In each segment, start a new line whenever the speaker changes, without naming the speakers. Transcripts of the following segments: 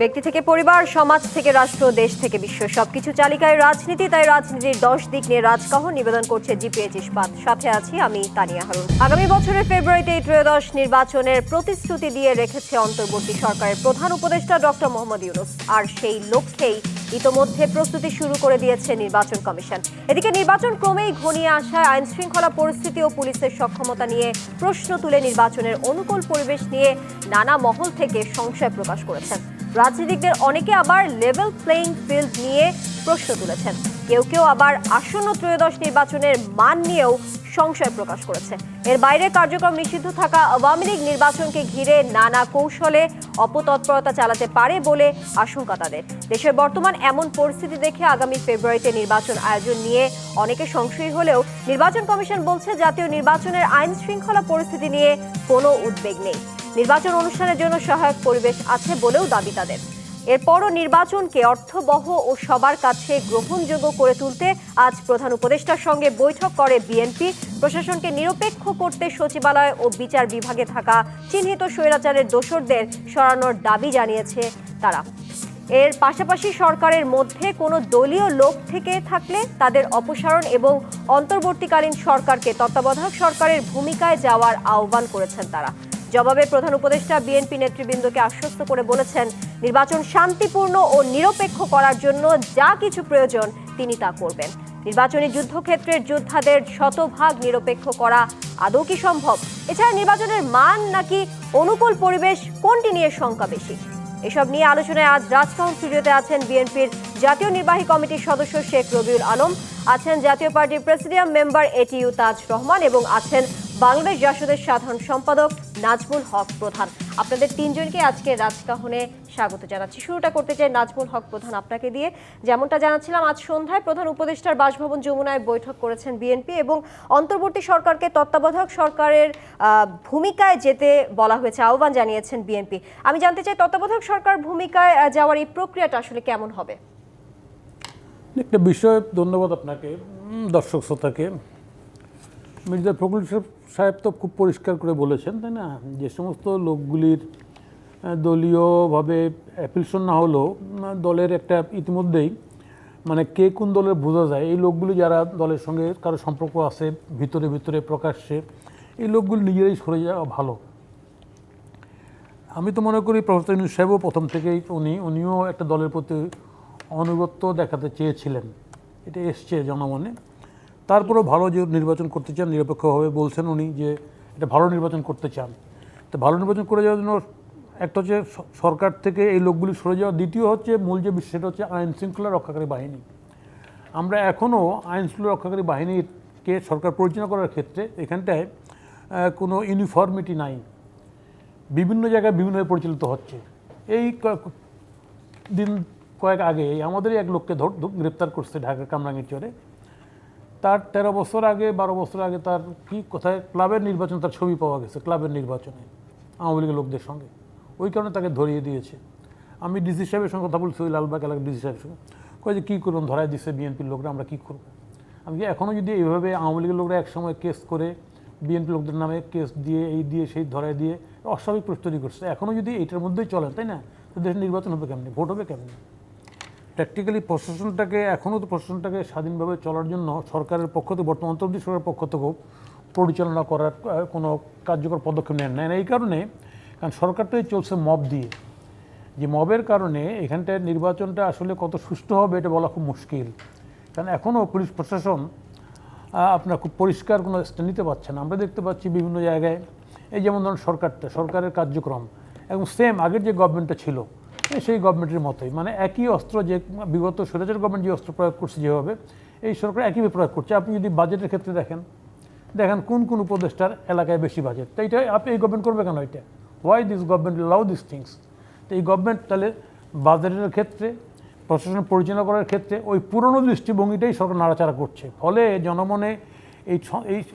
ব্যক্তি থেকে পরিবার, সমাজ থেকে রাষ্ট্র, দেশ থেকে বিশ্ব, সবকিছু চালিকায় রাজনীতি। তাই রাজনীতির 10 দিক নিয়ে রাজকাহন নিবেদন করছে জিপিএইচ ইস্পাত। সাথে আছি আমি তানিয়া হারুন। আগামী বছরের ফেব্রুয়ারিতে ত্রয়োদশ নির্বাচনের প্রতিশ্রুতি দিয়ে রেখেছে অন্তর্বর্তী সরকারের প্রধান উপদেষ্টা ডক্টর মোহাম্মদ ইউনূস। আর সেই লক্ষ্যেই ইতোমধ্যে প্রস্তুতি শুরু করে দিয়েছে নির্বাচন কমিশন। এদিকে নির্বাচন ক্রমেই ঘনিয়ে আসায় আইন শৃঙ্খলা পরিস্থিতি ও পুলিশের সক্ষমতা নিয়ে প্রশ্ন তুলে নির্বাচনের অনুকূল পরিবেশ নিয়ে নানা মহল থেকে সংশয় প্রকাশ করেছেন। রাজনীতিকদের অনেকে আবার লেভেল প্লেইং ফিল্ড নিয়ে প্রশ্ন তুলেছেন। কেউ কেউ আবার আসন্ন ত্রয়োদশ নির্বাচনের মান নিয়েও সংশয় প্রকাশ করেছে। এর বাইরে কার্যক্রম নিষিদ্ধ থাকা আওয়ামী লীগ নির্বাচনকে ঘিরে নানা কৌশলে অপতৎপরতা চালাতে পারে বলে আশঙ্কা তাদের। দেশের বর্তমান এমন পরিস্থিতি দেখে আগামী ফেব্রুয়ারিতে নির্বাচন আয়োজন নিয়ে অনেকে সংশয়ী হলেও নির্বাচন কমিশন বলছে জাতীয় নির্বাচনের আইন শৃঙ্খলা পরিস্থিতি নিয়ে কোনো উদ্বেগ নেই। নির্বাচন অনুষ্ঠানের জন্য সহায়ক পরিবেশ আছে বলেও দাবি তাদের। এরপরও নির্বাচনকে অর্থবহ ও সবার কাছে গ্রহণযোগ্য করে তুলতে আজ প্রধান উপদেষ্টার সঙ্গে বৈঠক করে বিএনপি। প্রশাসনকে নিরপেক্ষ করতে সচিবালয় ও বিচার বিভাগে থাকা চিহ্নিত স্বৈরাচারের দোসরদের সরানোর দাবি জানিয়েছে তারা। এর পাশাপাশি সরকারের মধ্যে কোনো দলীয় লোক থেকে থাকলে তাদের অপসারণ এবং অন্তর্বর্তীকালীন সরকারকে তত্ত্বাবধায়ক সরকারের ভূমিকায় যাওয়ার আহ্বান করেছেন তারা। জবাবে প্রধান উপদেষ্টা বিএনপি নেতৃবৃন্দকে আশ্বস্ত করে বলেছেন, নির্বাচন শান্তিপূর্ণ ও নিরপেক্ষ করার জন্য যা কিছু প্রয়োজন তিনি তা করবেন। নির্বাচনী যুদ্ধক্ষেত্রের যোদ্ধাদের শতভাগ নিরপেক্ষ করা আদৌ কি সম্ভব? এছাড়া নির্বাচনের মান নাকি অনুকূল পরিবেশ, কোনটি নিয়ে শঙ্কা বেশি? এসব নিয়ে আলোচনায় আজ রাজকাহন স্টুডিওতে আছেন বিএনপির জাতীয় নির্বাহী কমিটির সদস্য শেখ রবিউল আলম, আছেন জাতীয় পার্টির প্রেসিডিয়াম মেম্বার এটিইউ তাজ রহমান এবং আছেন বাংলাদেশ জাসদের সাধারণ সম্পাদক নাজমুল হক প্রধান। আপনাদের তিনজনকে আজকে রাজকাহনে স্বাগত জানাচ্ছি। শুরুটা করতে চাই নাজমুল হক প্রধান আপনাকে দিয়ে। যেমনটা জানাচ্ছিলাম, আজ সন্ধ্যায় প্রধান উপদেষ্টার বাসভবন যমুনায় বৈঠক করেছেন বিএনপি এবং অন্তর্বর্তী সরকারকে তত্ত্বাবধায়ক সরকারের ভূমিকায় যেতে বলা হয়েছে, আহ্বান জানিয়েছেন বিএনপি। আমি জানতে চাই, তত্ত্বাবধায়ক সরকার ভূমিকায় যাওয়ার এই প্রক্রিয়াটা আসলে কেমন হবে?
একটা বিষয়, ধন্যবাদ আপনাকে, দর্শক শ্রোতাকে। মির্জা ফখরুল সাহেব তো খুব পরিষ্কার করে বলেছেন, তাই না, যে সমস্ত লোকগুলির দলীয়ভাবে অ্যাফিলিয়েশন না হলেও দলের একটা ইতিমধ্যেই মানে কে কোন দলের বোঝা যায়, এই লোকগুলি যারা দলের সঙ্গে কারো সম্পর্ক আছে ভিতরে ভিতরে প্রকাশ্যে, এই লোকগুলি নিজেরাই সরে যাওয়া ভালো। আমি তো মনে করি প্রফেসর ইউনূস সাহেবও প্রথম থেকেই উনিও একটা দলের প্রতি আনুগত্য দেখাতে চেয়েছিলেন, এটা এসছে জনমনে। তারপরেও ভালো যে নির্বাচন করতে চান, নিরপেক্ষভাবে বলছেন উনি যে এটা ভালো নির্বাচন করতে চান। তো ভালো নির্বাচন করে যাওয়ার জন্য একটা হচ্ছে সরকার থেকে এই লোকগুলি সরে যাওয়া, দ্বিতীয় হচ্ছে মূল যে বিষয়টা হচ্ছে আইন শৃঙ্খলা রক্ষাকারী বাহিনী। আমরা এখনও আইন শৃঙ্খলা রক্ষাকারী বাহিনীকে সরকার পরিচালনা করার ক্ষেত্রে এখানটায় কোনো ইউনিফর্মিটি নাই, বিভিন্ন জায়গায় বিভিন্নভাবে পরিচালিত হচ্ছে। এই দিন কয়েক আগে আমাদেরই এক লোককে গ্রেপ্তার করছে ঢাকার কামরাঙ্গীরচরে। তার 13 বছর আগে 12 বছর আগে তার কি কোথায় ক্লাবের নির্বাচন, তার ছবি পাওয়া গেছে ক্লাবের নির্বাচনে আওয়ামী লীগের লোকদের সঙ্গে, ওই কারণে তাকে ধরিয়ে দিয়েছে। আমি ডিসি সাহেবের সঙ্গে কথা বলছি, ওই লালবাগ এলাকার ডিসি সাহেবের সঙ্গে, কয়ে যে কী করুন, ধরাই দিচ্ছে বিএনপির লোকরা, আমরা কী করবো? আমি এখনও যদি এইভাবে আওয়ামী লীগের লোকরা একসময় কেস করে বিএনপি লোকদের নামে কেস দিয়ে এই দিয়ে সেই ধরাই দিয়ে অস্বাভাবিক প্রস্তুতি করছে, এখনও যদি এইটার মধ্যেই চলেন, তাই না, তো দেশের নির্বাচন হবে কেমনি, ভোট হবে কেমনি? প্র্যাকটিক্যালি প্রশাসনটাকে এখনও তো প্রশাসনটাকে স্বাধীনভাবে চলার জন্য সরকারের পক্ষ থেকে, বর্তমান অন্তর্বর্তী সরকারের পক্ষ থেকেও পরিচালনা করার কোনো কার্যকর পদক্ষেপ নেন না। এই কারণে, কারণ সরকারটাই চলছে মব দিয়ে, যে মবের কারণে এখানটায় নির্বাচনটা আসলে কত সুষ্ঠু হবে এটা বলা খুব মুশকিল। কারণ এখনও পুলিশ প্রশাসন আপনার খুব পরিষ্কার কোনো স্ট্যান্ড নিতে পারছে না। আমরা দেখতে পাচ্ছি বিভিন্ন জায়গায়, এই যেমন ধরুন সরকারের কার্যক্রম এবং সেম আগের যে গভর্নমেন্টটা ছিল সেই গভর্নমেন্টের মতোই, মানে একই অস্ত্র, যে বিগত স্বৈরাচার গভর্নমেন্ট যে অস্ত্র প্রয়োগ করছে যেভাবে, এই সরকার একইভাবে প্রয়োগ করছে। আপনি যদি বাজেটের ক্ষেত্রে দেখেন কোন কোন উপদেষ্টার এলাকায় বেশি বাজেট, তো এইটা আপনি এই গভর্নমেন্ট করবে কেন? এটা why this government allow this things? তো এই গভর্নমেন্ট তাহলে বাজেটের ক্ষেত্রে, প্রশাসন পরিচালনা করার ক্ষেত্রে ওই পুরনো দৃষ্টিভঙ্গিটাই সরকার নাড়াচাড়া করছে। ফলে জনমনে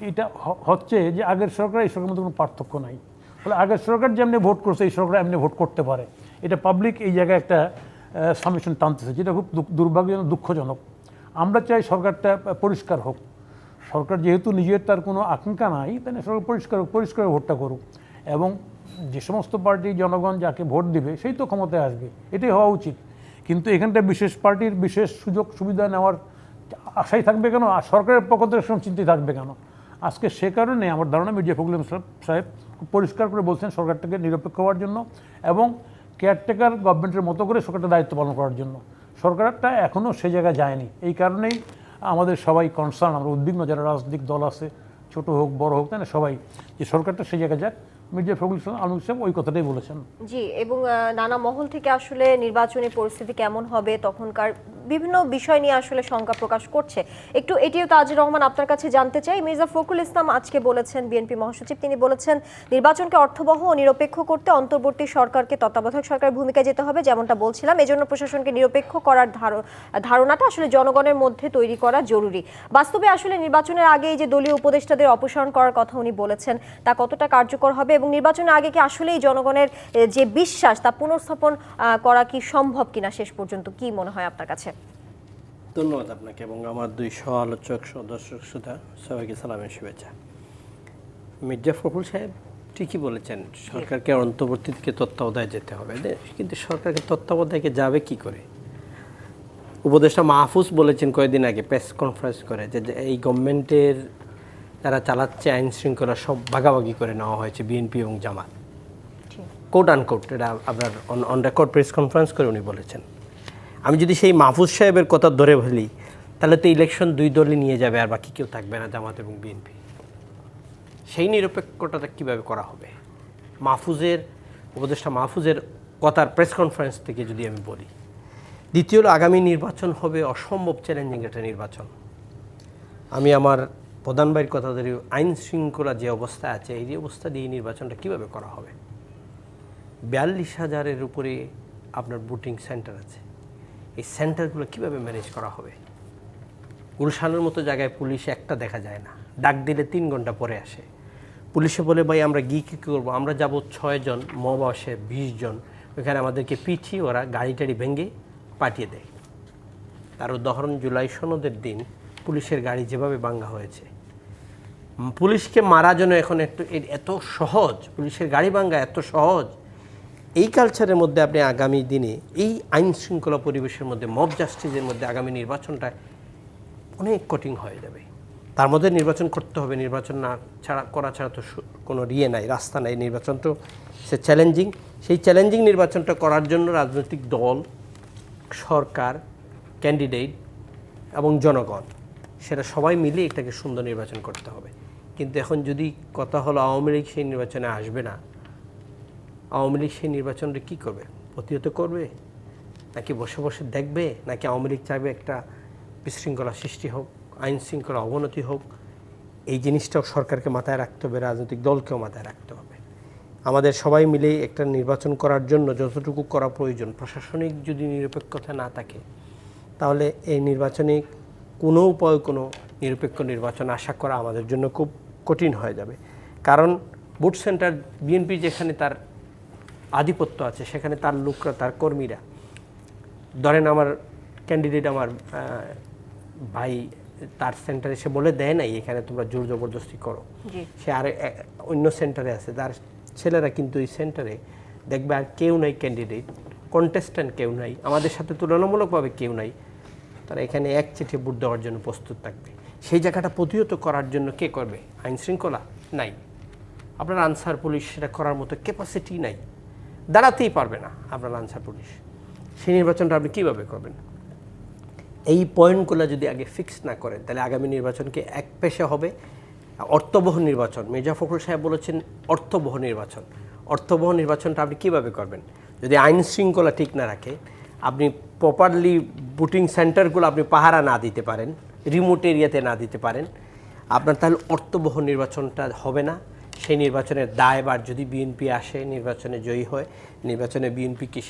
এইটা হচ্ছে যে আগের সরকার এই সরকারের মধ্যে কোনো পার্থক্য নাই। ফলে আগের সরকার যেমনি ভোট করছে এই সরকার এমনি ভোট করতে পারে, এটা পাবলিক এই জায়গায় একটা সামিশন টানতেছে, যেটা খুব দুর্ভাগ্যজনক, দুঃখজনক। আমরা চাই সরকারটা পরিষ্কার হোক। সরকার যেহেতু নিজের তার কোনো আকাঙ্ক্ষা নাই, তাই না, সরকার পরিষ্কার ভোটটা করুক এবং যে সমস্ত পার্টি জনগণ যাকে ভোট দিবে সেই তো ক্ষমতায় আসবে, এটাই হওয়া উচিত। কিন্তু এখানটা বিশেষ পার্টির বিশেষ সুযোগ সুবিধা নেওয়ার আশাই থাকবে কেন, আর সরকারের পক্ষ থেকে চিন্তাই থাকবে কেন? আজকে সে কারণে আমার ধারণা মির্জা ফখরুল ইসলাম সাহেব খুব পরিষ্কার করে বলছেন সরকারটাকে নিরপেক্ষ হওয়ার জন্য এবং কেয়ারটেকার গভর্নমেন্টের মতো করে সরকারটা দায়িত্ব পালন করার জন্য। সরকারটা এখনও সে জায়গায় যায়নি, এই কারণেই আমাদের সবাই কনসার্ন, আমরা উদ্বিগ্ন যারা রাজনৈতিক দল আছে, ছোট হোক বড় হোক, তাই না, সবাই যে সরকারটা সেই জায়গায় যাক। মির্জা ফখরুল ইসলাম আলমগীর সাহেব ওই কথাটাই বলেছেন।
জি, এবং নানা মহল থেকে আসলে নির্বাচনী পরিস্থিতি কেমন হবে তখনকার বিভিন্ন বিষয় নিয়ে আসলে শঙ্কা প্রকাশ করছে। একটু এটিও তাজির রহমান আপনার কাছে জানতে চাই, মির্জা ফখরুল ইসলাম আজকে বলেছেন, বিএনপি মহাসচিব তিনি বলেছেন নির্বাচনকে অর্থবহ ও নিরপেক্ষ করতে অন্তর্বর্তী সরকারকে তত্ত্বাবধায়ক সরকারের ভূমিকায় যেতে হবে, যেমনটা বলছিলাম। এজন্য প্রশাসনকে নিরপেক্ষ করার ধারণাটা আসলে জনগণের মধ্যে তৈরি করা জরুরি। বাস্তবে আসলে নির্বাচনের আগে এই যে দলীয় উপদেষ্টাদের অপসারণ করার কথা উনি বলেছেন, তা কতটা কার্যকর হবে এবং নির্বাচনের আগে কি আসলেই জনগণের যে বিশ্বাস তা পুনর্স্থাপন করা কি সম্ভব কিনা শেষ পর্যন্ত, কি মনে হয় আপনার কাছে?
ধন্যবাদ আপনাকে এবং আমার দুই সহ-আলোচক দর্শক শ্রোতা সবাইকে সালামের শুভেচ্ছা। মির্জা ফখরুল সাহেব ঠিকই বলেছেন, সরকারকে অন্তর্বর্তী থেকে তত্ত্বাবধায় যেতে হবে, কিন্তু সরকারকে তত্ত্বাবধায়কে যাবে কি করে? উপদেষ্টা মাহফুজ বলেছেন কয়েকদিন আগে প্রেস কনফারেন্স করে যে এই গভর্নমেন্টের যারা চালাচ্ছে আইন শৃঙ্খলা সব ভাগাভাগি করে নেওয়া হয়েছে বিএনপি এবং জামাত, কোট আনকোট, এটা আপনার অন রেকর্ড প্রেস কনফারেন্স করে উনি বলেছেন। আমি যদি সেই মাহফুজ সাহেবের কথা ধরে ফেলি তাহলে তো ইলেকশন দুই দলই নিয়ে যাবে, আর বাকি কেউ থাকবে না, জামাত এবং বিএনপি। সেই নিরপেক্ষতাটা কীভাবে করা হবে? উপদেষ্টা মাহফুজের কথার প্রেস কনফারেন্স থেকে যদি আমি বলি। দ্বিতীয় হলো, আগামী নির্বাচন হবে অসম্ভব চ্যালেঞ্জিং একটা নির্বাচন। আমি আমার প্রধান ভাইয়ের কথা ধরি, আইন শৃঙ্খলা যে অবস্থা আছে এই অবস্থা দিয়ে নির্বাচনটা কীভাবে করা হবে? 42,000-এর উপরে আপনার ভোটিং সেন্টার আছে, এই সেন্টারগুলো কীভাবে ম্যানেজ করা হবে? গুলশানের মতো জায়গায় পুলিশ একটা দেখা যায় না, ডাক দিলে 3 ঘন্টা পরে আসে। পুলিশে বলে ভাই আমরা গিয়ে কী করবো, আমরা যাব 6 জন, মব আসে 20 জন, ওইখানে আমাদেরকে পিছিয়ে ওরা গাড়ি টাড়ি ভেঙে পাঠিয়ে দেয়। তার উদাহরণ জুলাই সনদের দিন পুলিশের গাড়ি যেভাবে ভাঙা হয়েছে। পুলিশকে মারা যেন এখন এত সহজ, পুলিশের গাড়ি ভাঙা এত সহজ। এই কালচারের মধ্যে আপনি আগামী দিনে এই আইন শৃঙ্খলা পরিবেশের মধ্যে, মব জাস্টিসের মধ্যে আগামী নির্বাচনটা অনেক কঠিন হয়ে যাবে। তার মধ্যে নির্বাচন করতে হবে, নির্বাচন না করা ছাড়া তো কোনো নাই, রাস্তা নাই। নির্বাচন তো সে চ্যালেঞ্জিং, সেই চ্যালেঞ্জিং নির্বাচনটা করার জন্য রাজনৈতিক দল, সরকার, ক্যান্ডিডেট এবং জনগণ, সেটা সবাই মিলে এটাকে সুন্দর নির্বাচন করতে হবে। কিন্তু এখন যদি কথা হলো আওয়ামী লীগ সেই নির্বাচনে আসবে না, আওয়ামী লীগ সেই নির্বাচনটা কী করবে? প্রতিহত করবে নাকি বসে বসে দেখবে, নাকি আওয়ামী লীগ চাইবে একটা বিশৃঙ্খলা সৃষ্টি হোক, আইন শৃঙ্খলা অবনতি হোক? এই জিনিসটাও সরকারকে মাথায় রাখতে হবে, রাজনৈতিক দলকেও মাথায় রাখতে হবে। আমাদের সবাই মিলে একটা নির্বাচন করার জন্য যতটুকু করা প্রয়োজন, প্রশাসনিক যদি নিরপেক্ষতা না থাকে তাহলে এই নির্বাচনে কোনো উপায় কোনো নিরপেক্ষ নির্বাচন আশা করা আমাদের জন্য খুব কঠিন হয়ে যাবে। কারণ ভোট সেন্টার বিএনপি যেখানে তার আধিপত্য আছে, সেখানে তার লোকরা, তার কর্মীরা, ধরেন আমার ক্যান্ডিডেট, আমার ভাই, তার সেন্টারে সে বলে দেয় নাই এখানে তোমরা জোর জবরদস্তি করো, সে আর অন্য সেন্টারে আছে, তার ছেলেরা কিন্তু এই সেন্টারে দেখবে আর কেউ নাই, ক্যান্ডিডেট কন্টেস্ট্যান্ট কেউ নাই, আমাদের সাথে তুলনামূলকভাবে কেউ নাই, তারা এখানে এক চিঠি ভোট দেওয়ার জন্য প্রস্তুত থাকবে। সেই জায়গাটা প্রতিহত করার জন্য কে করবে? আইন শৃঙ্খলা নাই, আপনার আনসার পুলিশ সেটা করার মতো ক্যাপাসিটি নাই, দাঁড়াতেই পারবে না আপনার আনসার পুলিশ। সেই নির্বাচনটা আপনি কীভাবে করবেন? এই পয়েন্টগুলো যদি আগে ফিক্স না করেন তাহলে আগামী নির্বাচনকে এক পেশে হবে, অর্থবহ নির্বাচন। মির্জা ফখরুল সাহেব বলেছেন অর্থবহ নির্বাচন। অর্থবহ নির্বাচনটা আপনি কীভাবে করবেন? যদি আইন শৃঙ্খলা ঠিক না রাখে, আপনি প্রপারলি ভোটিং সেন্টারগুলো আপনি পাহারা না দিতে পারেন, রিমোট এরিয়াতে না দিতে পারেন, আপনার তাহলে অর্থবহ নির্বাচনটা হবে না। সেই নির্বাচনের দায়ভার যদি বিএনপি আসে, নির্বাচনে জয়ী হয়, নির্বাচনে বিএনপিকে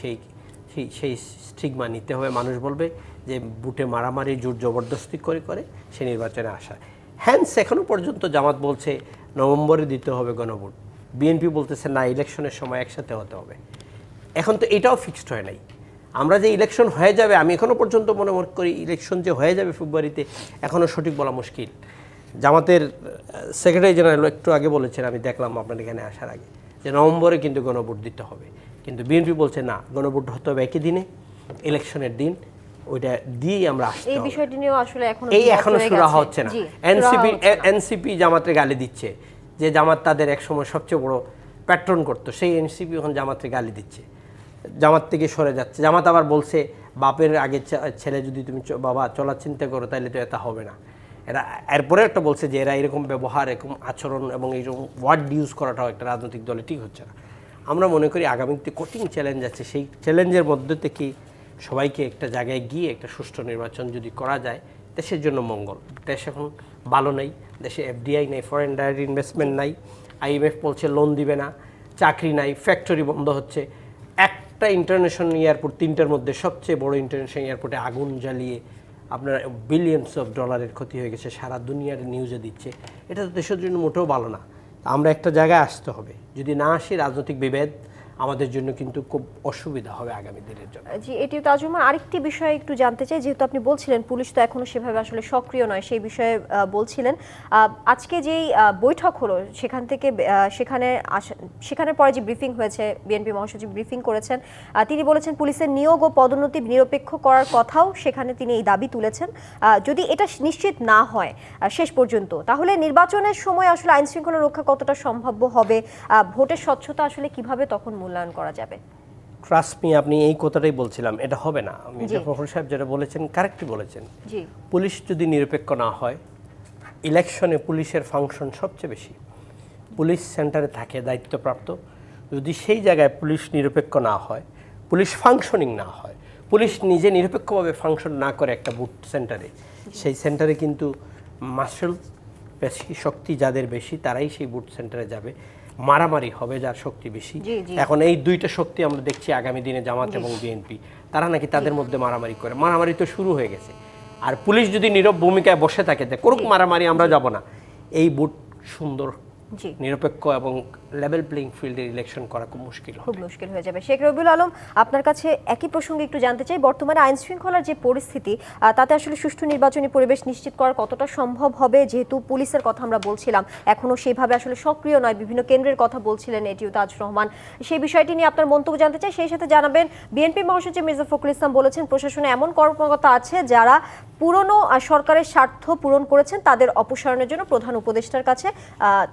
সেই স্টিগমা নিতে হবে। মানুষ বলবে যে বুটে মারামারি, জোর জবরদস্তি করে সে নির্বাচনে আসা। হ্যান্স এখনও পর্যন্ত জামাত বলছে নভেম্বরে দিতে হবে গণভোট, বিএনপি বলতেছে না ইলেকশনের সময় একসাথে হতে হবে। এখন তো এটাও ফিক্সড হয় নাই। আমরা যে ইলেকশন হয়ে যাবে, আমি এখনও পর্যন্ত মনে করি ইলেকশন যে হয়ে যাবে ফেব্রুয়ারিতে, এখনও সঠিক বলা মুশকিল। জামাতের সেক্রেটারি জেনারেল একটু আগে বলেছেন, আমি দেখলাম আপনার এখানে আসার আগে, যে নভেম্বরে কিন্তু গণভোট দিতে হবে, কিন্তু বিএনপি বলছে না, গণভোট হতে হবে একই দিনে, ইলেকশনের দিন, ওইটা দিয়েই আমরা আসতে
এই
হবে।
বিষয়টি নিয়েও আসলে এখনো
এখনো সুরাহা হচ্ছে না। এনসিপি জামাতের গালি দিচ্ছে, যে জামাত তাদের একসময় সবচেয়ে বড় প্যাট্রন করতো, সেই এনসিপি এখন জামাতের গালি দিচ্ছে, জামাত থেকে সরে যাচ্ছে। জামাত আবার বলছে বাপের আগে ছেলে যদি তুমি বাবা চলার চিন্তা করো তাহলে তো এটা হবে না। এরা এরপরে একটা বলছে যে এরা এরকম ব্যবহার, এরকম আচরণ এবং এইরকম ওয়ার্ড ইউজ করাটাও একটা রাজনৈতিক দলে ঠিক হচ্ছে না। আমরা মনে করি আগামীতে কঠিন চ্যালেঞ্জ আছে, সেই চ্যালেঞ্জের মধ্যে থেকে সবাইকে একটা জায়গায় গিয়ে একটা সুষ্ঠু নির্বাচন যদি করা যায়, দেশের জন্য মঙ্গল। দেশ এখন ভালো নেই, দেশে এফডিআই নেই, ফরেন ডাইরেক্ট ইনভেস্টমেন্ট নাই, IMF বলছে লোন দিবে না, চাকরি নাই, ফ্যাক্টরি বন্ধ হচ্ছে। একটা ইন্টারন্যাশনাল এয়ারপোর্ট, 3টার মধ্যে সবচেয়ে বড় ইন্টারন্যাশনাল এয়ারপোর্টে আগুন জ্বালিয়ে আপনার বিলিয়নস অফ ডলারের ক্ষতি হয়ে গেছে, সারা দুনিয়ার নিউজে দিচ্ছে। এটা তো দেশের জন্য মোটেও ভালো না। আমরা একটা জায়গায় আসতে হবে, যদি না আসি রাজনৈতিক বিভেদ আমাদের জন্য কিন্তু খুব অসুবিধা হবে আগামী দিনের জন্য।
জি, এটি তাজুমান আরেকটি বিষয় একটু জানতে চাই, যেহেতু আপনি বলছিলেন পুলিশ তো এখনো সেভাবে আসলে সক্রিয় নয়, সেই বিষয়ে বলছিলেন। আজকে যেই বৈঠক হলো সেখান থেকে সেখানে পরে যে ব্রিফিং হয়েছে, বিএনপি মহাসচিব ব্রিফিং করেছেন, তিনি বলেছেন পুলিশের নিয়োগ ও পদোন্নতি নিরপেক্ষ করার কথাও সেখানে তিনি এই দাবি তুলেছেন। যদি এটা নিশ্চিত না হয় শেষ পর্যন্ত, তাহলে নির্বাচনের সময় আসলে আইন শৃঙ্খলা রক্ষা কতটা সম্ভাব্য হবে, ভোটের স্বচ্ছতা আসলে কিভাবে তখন মূল্যায়ন করা যাবে?
ট্রাস্ট মি, আপনি এই কথাটাই বলছিলাম, এটা হবে না। আমি প্রফেসর সাহেব যেটা বলেছেন কারেক্টলি বলেছেন।
জি,
পুলিশ যদি নিরপেক্ষ না হয়, ইলেকশনে পুলিশের ফাংশন সবচেয়ে বেশি, পুলিশ সেন্টারে থাকে দায়িত্বপ্রাপ্ত। যদি সেই জায়গায় পুলিশ নিরপেক্ষ না হয়, পুলিশ ফাংশনিং না হয়, পুলিশ নিজে নিরপেক্ষভাবে ফাংশন না করে একটা বুথ সেন্টারে, সেই সেন্টারে কিন্তু মার্শাল বেশি শক্তি যাদের বেশি তারাই সেই বুথ সেন্টারে যাবে, মারামারি হবে যার শক্তি বেশি। এখন এই দুইটা শক্তি আমরা দেখছি আগামী দিনে জামাত এবং বিএনপি, তারা নাকি তাদের মধ্যে মারামারি করে। মারামারি তো শুরু হয়ে গেছে। আর পুলিশ যদি নীরব ভূমিকায় বসে থাকে, করুক মারামারি, আমরা যাব না, এই বুট সুন্দর নিরপেক্ষ এবং লেভেল প্লেইং ফিল্ডে ইলেকশন করা খুব মুশকিল
হয়ে যাবে। শেখ রবিউল আলম, আপনার কাছে একই প্রসঙ্গে একটু জানতে চাই, বর্তমানে আইন শৃঙ্খলার যে পরিস্থিতি, তাতে আসলে সুষ্ঠু নির্বাচনী পরিবেশ নিশ্চিত করা কতটা সম্ভব হবে? যেহেতু পুলিশের কথা আমরা বলছিলাম, এখনো সেইভাবে আসলে সক্রিয় নয়, বিভিন্ন কেন্দ্রের কথা বলছিলেন এটিও তাজ রহমান, সেই বিষয়টি নিয়ে আপনার মন্তব্য জানতে চাই। সেই সাথে জানাবেন, বিএনপি মহাসচিব মির্জা ফখরুল ইসলাম বলেছেন প্রশাসনে এমন কর্মকর্তা আছে যারা পুরনো সরকারের স্বার্থ পূরণ করেছেন, তাদের অপসারণের জন্য প্রধান উপদেষ্টার কাছে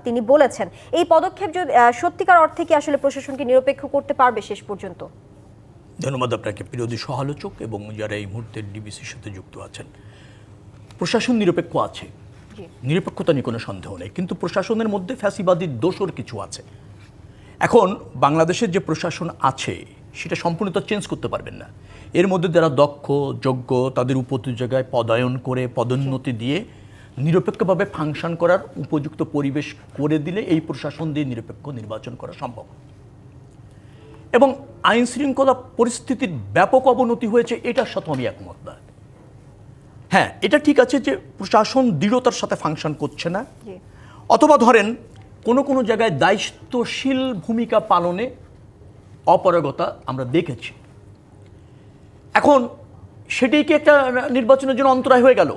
তিনি বলেছেন। এই পদক্ষেপ যদি সত্যিকার অর্থে কি আসলে প্রশাসনকে নিরপেক্ষ করতে পারবে শেষ পর্যন্ত?
ধন্যবাদ আপনাকে বিরোধী সহালোচক এবং যারা এই মুহূর্তে ডিবিসির সাথে যুক্ত আছেন। প্রশাসন নিরপেক্ষ আছে, নিরপেক্ষতা নিয়ে কোনো সন্দেহ নেই, কিন্তু প্রশাসনের মধ্যে ফ্যাসিবাদীর দোষর কিছু আছে। এখন বাংলাদেশের যে প্রশাসন আছে সেটা সম্পূর্ণ তো চেঞ্জ করতে পারবেন না। এর মধ্যে যারা দক্ষ যোগ্য, তাদের উপযুক্ত জায়গায় পদায়ন করে পদোন্নতি দিয়ে নিরপেক্ষভাবে ফাংশন করার উপযুক্ত পরিবেশ করে দিলে এই প্রশাসন দিয়ে নিরপেক্ষ নির্বাচন করা সম্ভব। এবং আইন শৃঙ্খলা পরিস্থিতির ব্যাপক অবনতি হয়েছে, এটার সাথে আমি একমত না। হ্যাঁ, এটা ঠিক আছে যে প্রশাসন দৃঢ়তার সাথে ফাংশন করছে না, অথবা ধরেন কোনো কোনো জায়গায় দায়িত্বশীল ভূমিকা পালনে অপারগতা আমরা দেখেছি। এখন সেটাই কি একটা নির্বাচনের জন্য অন্তরায় হয়ে গেল?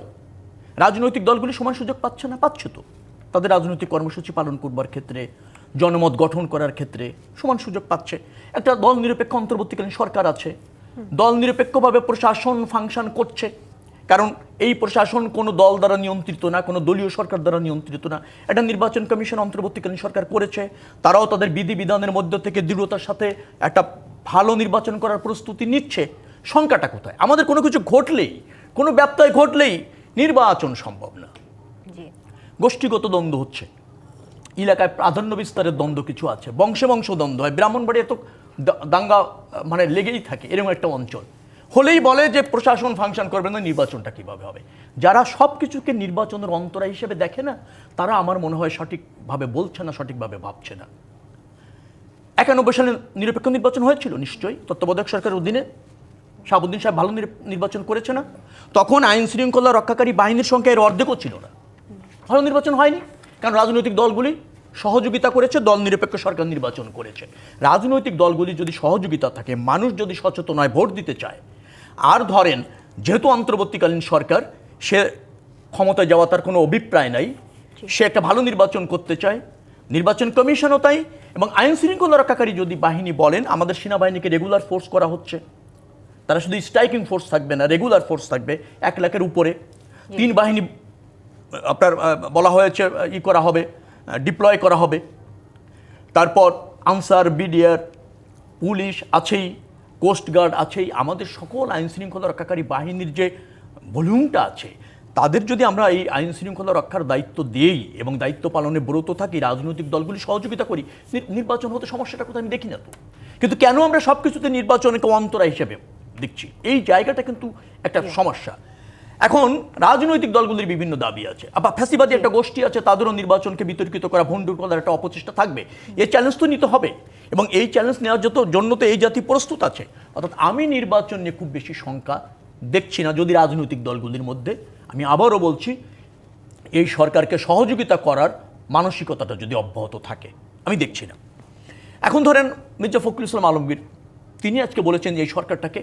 রাজনৈতিক দলগুলি সমান সুযোগ পাচ্ছে না? পাচ্ছে তো। তাদের রাজনৈতিক কর্মসূচি পালন করবার ক্ষেত্রে, জনমত গঠন করার ক্ষেত্রে সমান সুযোগ পাচ্ছে। একটা দল নিরপেক্ষ অন্তর্বর্তীকালীন সরকার আছে, দল নিরপেক্ষভাবে প্রশাসন ফাংশন করছে, কারণ এই প্রশাসন কোনো দল দ্বারা নিয়ন্ত্রিত না, কোনো দলীয় সরকার দ্বারা নিয়ন্ত্রিত না। একটা নির্বাচন কমিশন অন্তর্বর্তীকালীন সরকার করেছে, তারাও তাদের বিধিবিধানের মধ্য থেকে দৃঢ়তার সাথে একটা ভালো নির্বাচন করার প্রস্তুতি নিচ্ছে। শঙ্কাটা কোথায়? আমাদের কোনো কিছু ঘটলেই, কোনো ব্যত্যয় ঘটলেই নির্বাচন সম্ভব না। গোষ্ঠীগত দ্বন্দ্ব হচ্ছে, এলাকায় প্রাধান্য বিস্তারের দ্বন্দ্ব কিছু আছে, বংশে বংশ দ্বন্দ্ব হয়, ব্রাহ্মণবাড়িয়া তো দাঙ্গা মানে লেগেই থাকে, এরকম একটা অঞ্চল হলেই বলে যে প্রশাসন ফাংশন করবে না, নির্বাচনটা কিভাবে হবে? যারা সব কিছুকে নির্বাচনের অন্তরায় হিসেবে দেখে না, তারা আমার মনে হয় সঠিকভাবে বলছে না, সঠিকভাবে ভাবছে না। 91 সালে নিরপেক্ষ নির্বাচন হয়েছিল নিশ্চয়ই, তত্ত্বাবধায়ক সরকারের অধীনে শাহাবুদ্দিন সাহেব ভালো নির্বাচন করেছে না? তখন আইন শৃঙ্খলা রক্ষাকারী বাহিনীর সংখ্যা এর অর্ধেকও ছিল না, ভালো নির্বাচন হয়নি, কারণ রাজনৈতিক দলগুলি সহযোগিতা করেছে, দল নিরপেক্ষ সরকার নির্বাচন করেছে। রাজনৈতিক দলগুলি যদি সহযোগিতা থাকে, মানুষ যদি সচেতন হয়, ভোট দিতে চায়, আর ধরেন যেহেতু অন্তর্বর্তীকালীন সরকার, সে ক্ষমতায় যাওয়া তার কোনো অভিপ্রায় নাই, সে একটা ভালো নির্বাচন করতে চায়, নির্বাচন কমিশনও তাই, এবং আইন শৃঙ্খলা রক্ষাকারী যদি বাহিনী বলেন আমাদের সেনাবাহিনীকে রেগুলার ফোর্স করা হচ্ছে, তারা শুধু স্ট্রাইকিং ফোর্স থাকবে না, রেগুলার ফোর্স থাকবে 1 লাখের উপরে। 3 বাহিনী আপনার বলা হয়েছে করা হবে, ডিপ্লয় করা হবে। তারপর আনসার, বিডিআর, পুলিশ আছেই, কোস্টগার্ড আছেই। আমাদের সকল আইন শৃঙ্খলা রক্ষাকারী বাহিনীর যে ভলিউমটা আছে, তাদের যদি আমরা এই আইন শৃঙ্খলা রক্ষার দায়িত্ব দিই এবং দায়িত্ব পালনে ব্রত থাকি, রাজনৈতিক দলগুলি সহযোগিতা করি, নির্বাচন হতে সমস্যাটা কোথায় আমি দেখি না তো। কিন্তু কেন আমরা সব কিছুতে নির্বাচনকে অন্তরা হিসেবে দেখছি, এই জায়গাটা কিন্তু একটা সমস্যা। এখন রাজনৈতিক দলগুলির বিভিন্ন দাবি আছে, আবার ফ্যাসিবাদী একটা গোষ্ঠী আছে, তাদেরও নির্বাচনকে বিতর্কিত করা, ভণ্ডুর করার একটা অপচেষ্টা থাকবে। এই চ্যালেঞ্জ তো নিতে হবে, এবং এই চ্যালেঞ্জ নেওয়ার জন্য তো এই জাতি প্রস্তুত আছে। অর্থাৎ আমি নির্বাচন নিয়ে খুব বেশি শঙ্কা দেখছি না, যদি রাজনৈতিক দলগুলির মধ্যে, আমি আবারও বলছি, এই সরকারকে সহযোগিতা করার মানসিকতাটা যদি অব্যাহত থাকে, আমি দেখছি না। এখন ধরেন মির্জা ফখরুল ইসলাম আলমগীর, তিনি আজকে বলেছেন যে এই সরকারটাকে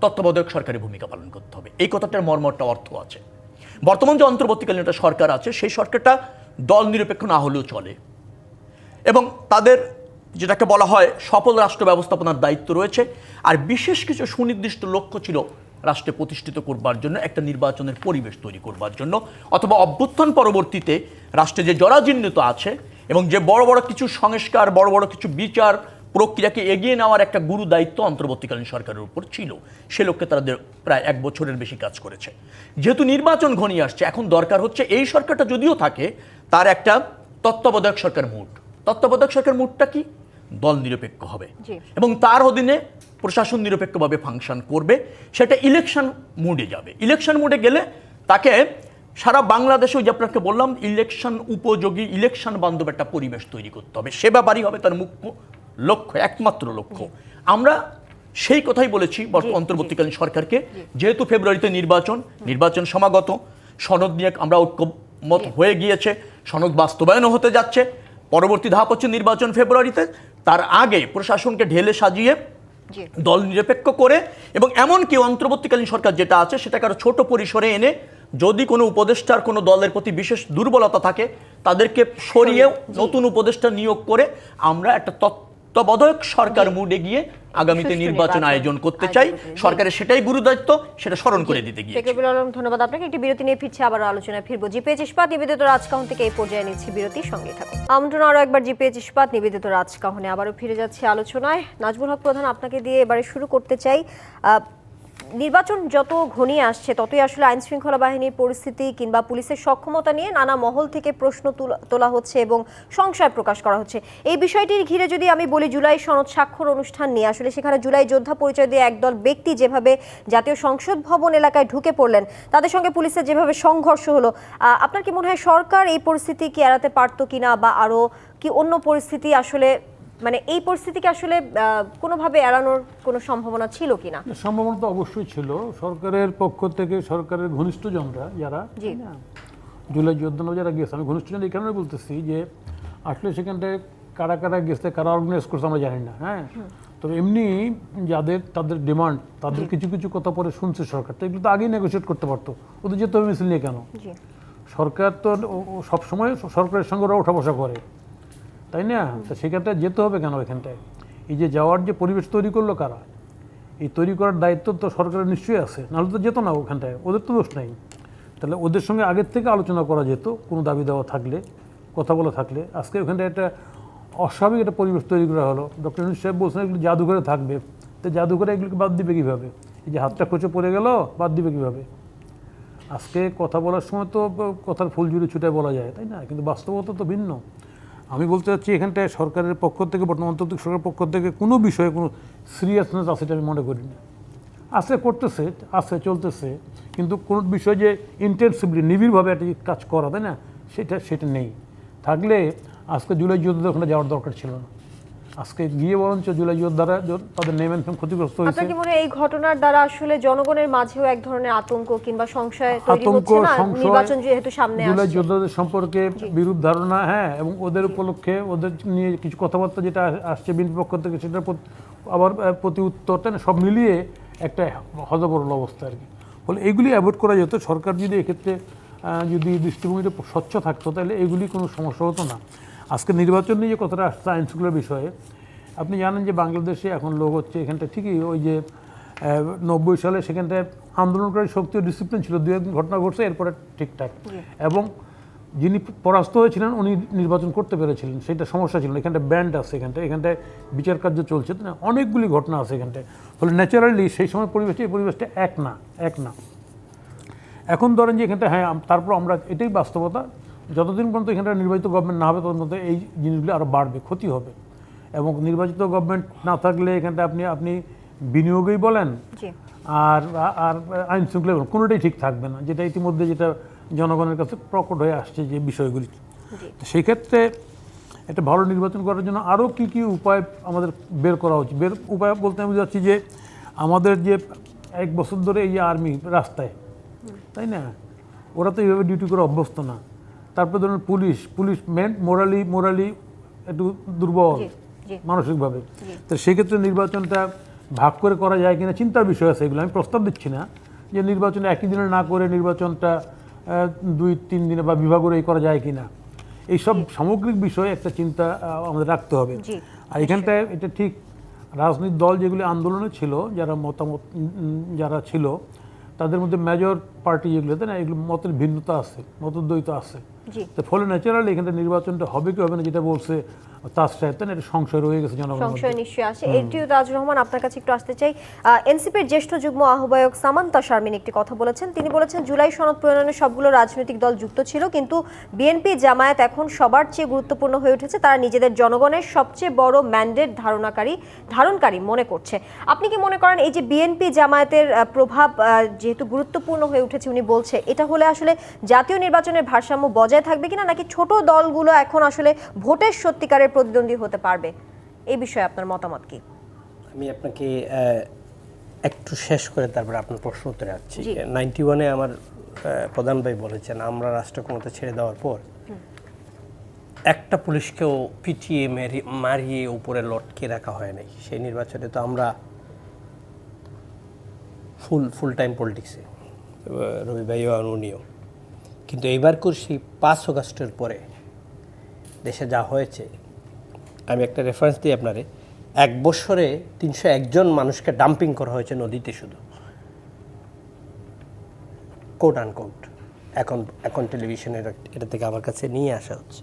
তত্ত্বাবধায়ক সরকারের ভূমিকা পালন করতে হবে। এই কথাটার মর্মটা অর্থ আছে। বর্তমান যে অন্তর্বর্তীকালীন একটা সরকার আছে, সেই সরকারটা দল নিরপেক্ষ না হলেও চলে, এবং তাদের যেটাকে বলা হয় সফল রাষ্ট্র ব্যবস্থাপনার দায়িত্ব রয়েছে। আর বিশেষ কিছু সুনির্দিষ্ট লক্ষ্য ছিল রাষ্ট্রে প্রতিষ্ঠিত করবার জন্য, একটা নির্বাচনের পরিবেশ তৈরি করবার জন্য, অথবা অভ্যুত্থান পরবর্তীতে রাষ্ট্রে যে জরাজীর্ণতা আছে এবং যে বড় বড় কিছু সংস্কার, বড় বড় কিছু বিচার প্রক্রিয়াকে এগিয়ে নেওয়ার একটা গুরু দায়িত্ব অন্তর্বর্তীকালীন সরকারের উপর ছিল। সে লক্ষ্যে তারা প্রায় 1 বছরের বেশি কাজ করেছে। যেহেতু নির্বাচন ঘনিয়ে আসছে, এখন দরকার হচ্ছে এই সরকারটা যদিও থাকে, তার একটা তত্ত্বাবধায়ক সরকার মুড। তত্ত্বাবধায়ক সরকার মুডটা কি? দল নিরপেক্ষ হবে এবং তার অধীনে প্রশাসন নিরপেক্ষভাবে ফাংশন করবে। সেটা ইলেকশন মুডে যাবে। ইলেকশন মুডে গেলে তাকে সারা বাংলাদেশে, ওই যে আপনাকে বললাম, ইলেকশন উপযোগী, ইলেকশন বান্ধব একটা পরিবেশ তৈরি করতে হবে। সে ব্যাপারই হবে তার মুখ্য লক্ষ্য, একমাত্র লক্ষ্য। আমরা সেই কথাই বলেছি অন্তর্বর্তীকালীন সরকারকে, যেহেতু ফেব্রুয়ারিতে নির্বাচন সমাগত, সনদ নিয়ে আমরা ঐক্যমত হয়ে গিয়েছে, সনদ বাস্তবায়নও হতে যাচ্ছে, পরবর্তী ধাপ হচ্ছে নির্বাচন ফেব্রুয়ারিতে। তার আগে প্রশাসনকে ঢেলে সাজিয়ে দল নিরপেক্ষ করে, এবং এমনকি অন্তর্বর্তীকালীন সরকার যেটা আছে সেটাকে আরো ছোট পরিসরে এনে, যদি কোনো উপদেষ্টার কোনো দলের প্রতি বিশেষ দুর্বলতা থাকে, তাদেরকে সরিয়ে নতুন উপদেষ্টা নিয়োগ করে আমরা একটা তত্ত্বাবধায়ক সরকার মুডে গিয়ে আগামীতে নির্বাচন আয়োজন করতে চাই। সরকারের সেটাই গুরুদায়িত্ব, সেটা স্মরণ করে দিতে গিয়ে।
ধন্যবাদ আপনাকে। একটি বিরতি নিয়ে ফিরছি, আবার আলোচনায় ফিরবো। জিপিএইচ ইস্পাত নিবেদিত রাজকাহন থেকে এই পর্যায়ে নিচ্ছি বিরতি, সঙ্গে থাকুন। আমন্ত্রণ আরো একবার জিপিএইচ ইস্পাত নিবেদিত রাজকাহনে আবারও ফিরে যাচ্ছি আলোচনায়। নাজমুল হক প্রধান, আপনাকে দিয়ে এবারে শুরু করতে চাই। নির্বাচন যত ঘনিয়ে আসছে, ততই আসলে আইন শৃঙ্খলা বাহিনীর পরিস্থিতি কিংবা পুলিশের সক্ষমতা নিয়ে নানা মহল থেকে প্রশ্ন তোলা হচ্ছে এবং সংশয় প্রকাশ করা হচ্ছে। এই বিষয়টির ঘিরে যদি আমি বলি, জুলাই সনদ স্বাক্ষর অনুষ্ঠান নিয়ে, আসলে সেখানে জুলাই যোদ্ধা পরিচয় দিয়ে একদল ব্যক্তি যেভাবে জাতীয় সংসদ ভবন এলাকায় ঢুকে পড়লেন, তাদের সঙ্গে পুলিশের যেভাবে সংঘর্ষ হলো, আপনার কি মনে হয় সরকার এই পরিস্থিতি কি এড়াতে পারতো কিনা, বা আরো কি অন্য পরিস্থিতি, আসলে মানে এই পরিস্থিতিকে আসলে কোনোভাবে এড়ানোর কোনো সম্ভাবনা ছিল কিনা?
সম্ভাবনা তো অবশ্যই ছিল। সরকারের পক্ষ থেকে, সরকারের ঘনিষ্ঠজনরা যারা, জুলাই যোদ্ধা যারা গেছে, আমি ঘনিষ্ঠজন এই কারণে বলতেছি যে আসলে সেখানটায় কারা কারা গেছে, কারা অর্গানাইজ করছে আমরা জানি না। হ্যাঁ, তবে এমনি তাদের ডিমান্ড, তাদের কিছু কিছু কথা পরে শুনছে সরকার, তো এগুলো তো আগেই নেগোসিয়েট করতে পারতো। ওদের যেতে হবে মিছিল নিয়ে কেন? সরকার তো সবসময় সরকারের সঙ্গে ওরা ওঠা বসা করে, তাই না? তো সেখানটায় যেতে হবে কেন? এখানটায় এই যে যাওয়ার যে পরিবেশ তৈরি করলো কারা, এই তৈরি করার দায়িত্ব তো সরকারের নিশ্চয়ই আছে, নাহলে তো যেত না ওখানটায়, ওদের তো দোষ নেই। তাহলে ওদের সঙ্গে আগের থেকে আলোচনা করা যেত, কোনো দাবি দেওয়া থাকলে, কথা বলা থাকলে। আজকে ওখানটায় একটা অস্বাভাবিক একটা পরিবেশ তৈরি করা হলো। ডক্টর ইউনূস সাহেব বলছেন এগুলো জাদুঘরে থাকবে, তো জাদুঘরে এগুলোকে বাদ দিবে কীভাবে? এই যে হাতটা খোঁচে পড়ে গেল, বাদ দিবে কীভাবে? আজকে কথা বলার সময় তো কথার ফুল জুড়ে ছুটে বলা যায়, তাই না? কিন্তু বাস্তবতা তো ভিন্ন। আমি বলতে চাচ্ছি এখানটায় সরকারের পক্ষ থেকে, বর্তমান অন্তর্বর্তী সরকারের পক্ষ থেকে কোনো বিষয়ে কোনো সিরিয়াসনেস আছে এটা আমি মনে করি না। আছে, করতেছে, আছে, চলতেছে, কিন্তু কোনো বিষয় যে ইন্টেন্সিভলি নিবিড়ভাবে একটা কাজ করা, তাই না, সেটা নেই। থাকলে আজকে জুলাই যোদ্ধাদের ওখানে যাওয়ার দরকার ছিল না। আজকে গিয়ে বরঞ্চ জুলাই যোদ্ধারা তাদের নেম এন্ড ফেম ক্ষতিগ্রস্ত হয়েছে।
আপনার কি মনে হয় এই ঘটনার দ্বারা আসলে জনগণের মাঝেও এক ধরনের আতঙ্ক কিংবা সংশয় তৈরি হচ্ছে না? নির্বাচন যেহেতু সামনে আসছে,
জুলাই যোদ্ধাদের সম্পর্কে বিরূপ ধারণা, হ্যাঁ, এবং ওদের উপলক্ষে ওদের নিয়ে কিছু কথাবার্তা যেটা আসছে বিএনপি পক্ষ থেকে, সেটার আবার প্রতি উত্তরটা সব মিলিয়ে একটা হজবরল অবস্থা আর কি। ফলে এইগুলি অ্যাভয়েড করা যেত। সরকার যদি এক্ষেত্রে যদি দৃষ্টিভঙ্গিটা স্বচ্ছ থাকতো, তাহলে এগুলি কোনো সমস্যা হতো না। আজকে নির্বাচন নিয়ে যে কথাটা আসছে আইন শৃঙ্খলার বিষয়ে, আপনি জানেন যে বাংলাদেশে এখন লোক হচ্ছে এখানটা ঠিকই ওই যে 90 সালে সেখানটায় আন্দোলনকারী শক্তি ও ডিসিপ্লিন ছিল, 2-1 ঘটনা ঘটছে, এরপরে ঠিকঠাক। এবং যিনি পরাস্ত হয়েছিলেন উনি নির্বাচন করতে পেরেছিলেন, সেটা সমস্যা ছিল না। এখানটায় ব্যান্ড আছে, এখানটায় বিচার কার্য চলছে, অনেকগুলি ঘটনা আছে এখানটায়। ফলে ন্যাচারালি সেই সময় পরিবেশটা এই পরিবেশটা এক না। এখন ধরেন যে এখানটা হ্যাঁ, তারপর আমরা এটাই বাস্তবতা, যতদিন পর্যন্ত এখানটা নির্বাচিত গভর্নমেন্ট না হবে ততদিন পর্যন্ত এই জিনিসগুলো আরও বাড়বে, ক্ষতি হবে। এবং নির্বাচিত গভর্নমেন্ট না থাকলে এখানটা আপনি বিনিয়োগই বলেন আর আইন শৃঙ্খলা কোনোটাই ঠিক থাকবে না, যেটা ইতিমধ্যে যেটা জনগণের কাছে প্রকট হয়ে আসছে যে বিষয়গুলি। সেই ক্ষেত্রে একটা ভালো নির্বাচন করার জন্য আরও কী কী উপায় আমাদের বের করা উচিত। উপায় বলতে আমি যাচ্ছি যে আমাদের যে 1 বছর ধরে এই যে আর্মি রাস্তায়, তাই না, ওরা তো এইভাবে ডিউটি করে অভ্যস্ত না। তারপরে ধরুন পুলিশ মোরালি একটু দুর্বল মানসিকভাবে। তো সেক্ষেত্রে নির্বাচনটা ভাগ করে করা যায় কিনা চিন্তার বিষয় আছে। এগুলো আমি প্রস্তাব দিচ্ছি না যে নির্বাচন একই দিনে না করে নির্বাচনটা 2-3 দিনে বা বিভাগ করে করা যায় কিনা। এইসব সামগ্রিক বিষয়ে একটা চিন্তা আমাদের রাখতে হবে। আর এখানটায় এটা ঠিক রাজনৈতিক দল যেগুলি আন্দোলনে ছিল, যারা ছিল তাদের মধ্যে মেজর পার্টি যেগুলো, তাই না, এগুলো মতের ভিন্নতা আছে, মতদ্বৈত আছে। তো ফলে ন্যাচারালি এখানে নির্বাচনটা হবে কি হবে না, যেটা বলছে তার সাথে এটা সংশয় রয়ে গেছে জনগণের মধ্যে।
সংশয় নিশ্চয়ই আছে। এটিও তাজুর রহমান, আপনার কাছে একটু আসতে চাই। এনসিপির জ্যেষ্ঠ যুগ্ম আহ্বায়ক সামান্তা শারমিন একটি কথা বলেছেন। তিনি বলেছেন জুলাই সনদ প্রণয়নে সবগুলো রাজনৈতিক দল যুক্ত ছিল, কিন্তু বিএনপি জামায়াত এখন সবার চেয়ে গুরুত্বপূর্ণ হয়ে উঠেছে। তারা নিজেদের জনগণের সবচেয়ে বড় ম্যান্ডেট ধারণকারী মনে করছে। আপনি কি মনে করেন এই যে বিএনপি জামায়াতের প্রভাব যেহেতু গুরুত্বপূর্ণ হয়ে উঠেছে, উনি বলছে, এটা হলে আসলে জাতীয় নির্বাচনের ভারসাম্য বজায় থাকবে কিনা, নাকি ছোট দলগুলো এখন আসলে ভোটের সত্যিকারের প্রতিদ্বন্দ্বী হতে পারবে? এই বিষয়ে আপনার মতামত কি?
আমি আপনাকে একটু শেষ করে তারপরে আপনার প্রশ্ন উত্তরে আসছি। 91-এ আমার প্রধান ভাই বলেছেন আমরা রাষ্ট্র ক্ষমতা ছেড়ে দেওয়ার পর একটা পুলিশকেও পিটিয়ে মারিয়ে উপরে লটকে রাখা হয় নাই। সেই নির্বাচনে তো আমরা ফুল টাইম পলিটিক্সে, রবি ভাইও আর উনিও। কিন্তু এইবার করে সেই 5 আগস্টের পরে দেশে যা হয়েছে, আমি একটা রেফারেন্স দিই আপনারে। 1 বছরে 301 জন মানুষকে ডাম্পিং করা হয়েছে নদীতে, শুধু কোট আনকোট। এখন টেলিভিশনের এটা থেকে আমার কাছে নিয়ে আসা হচ্ছে।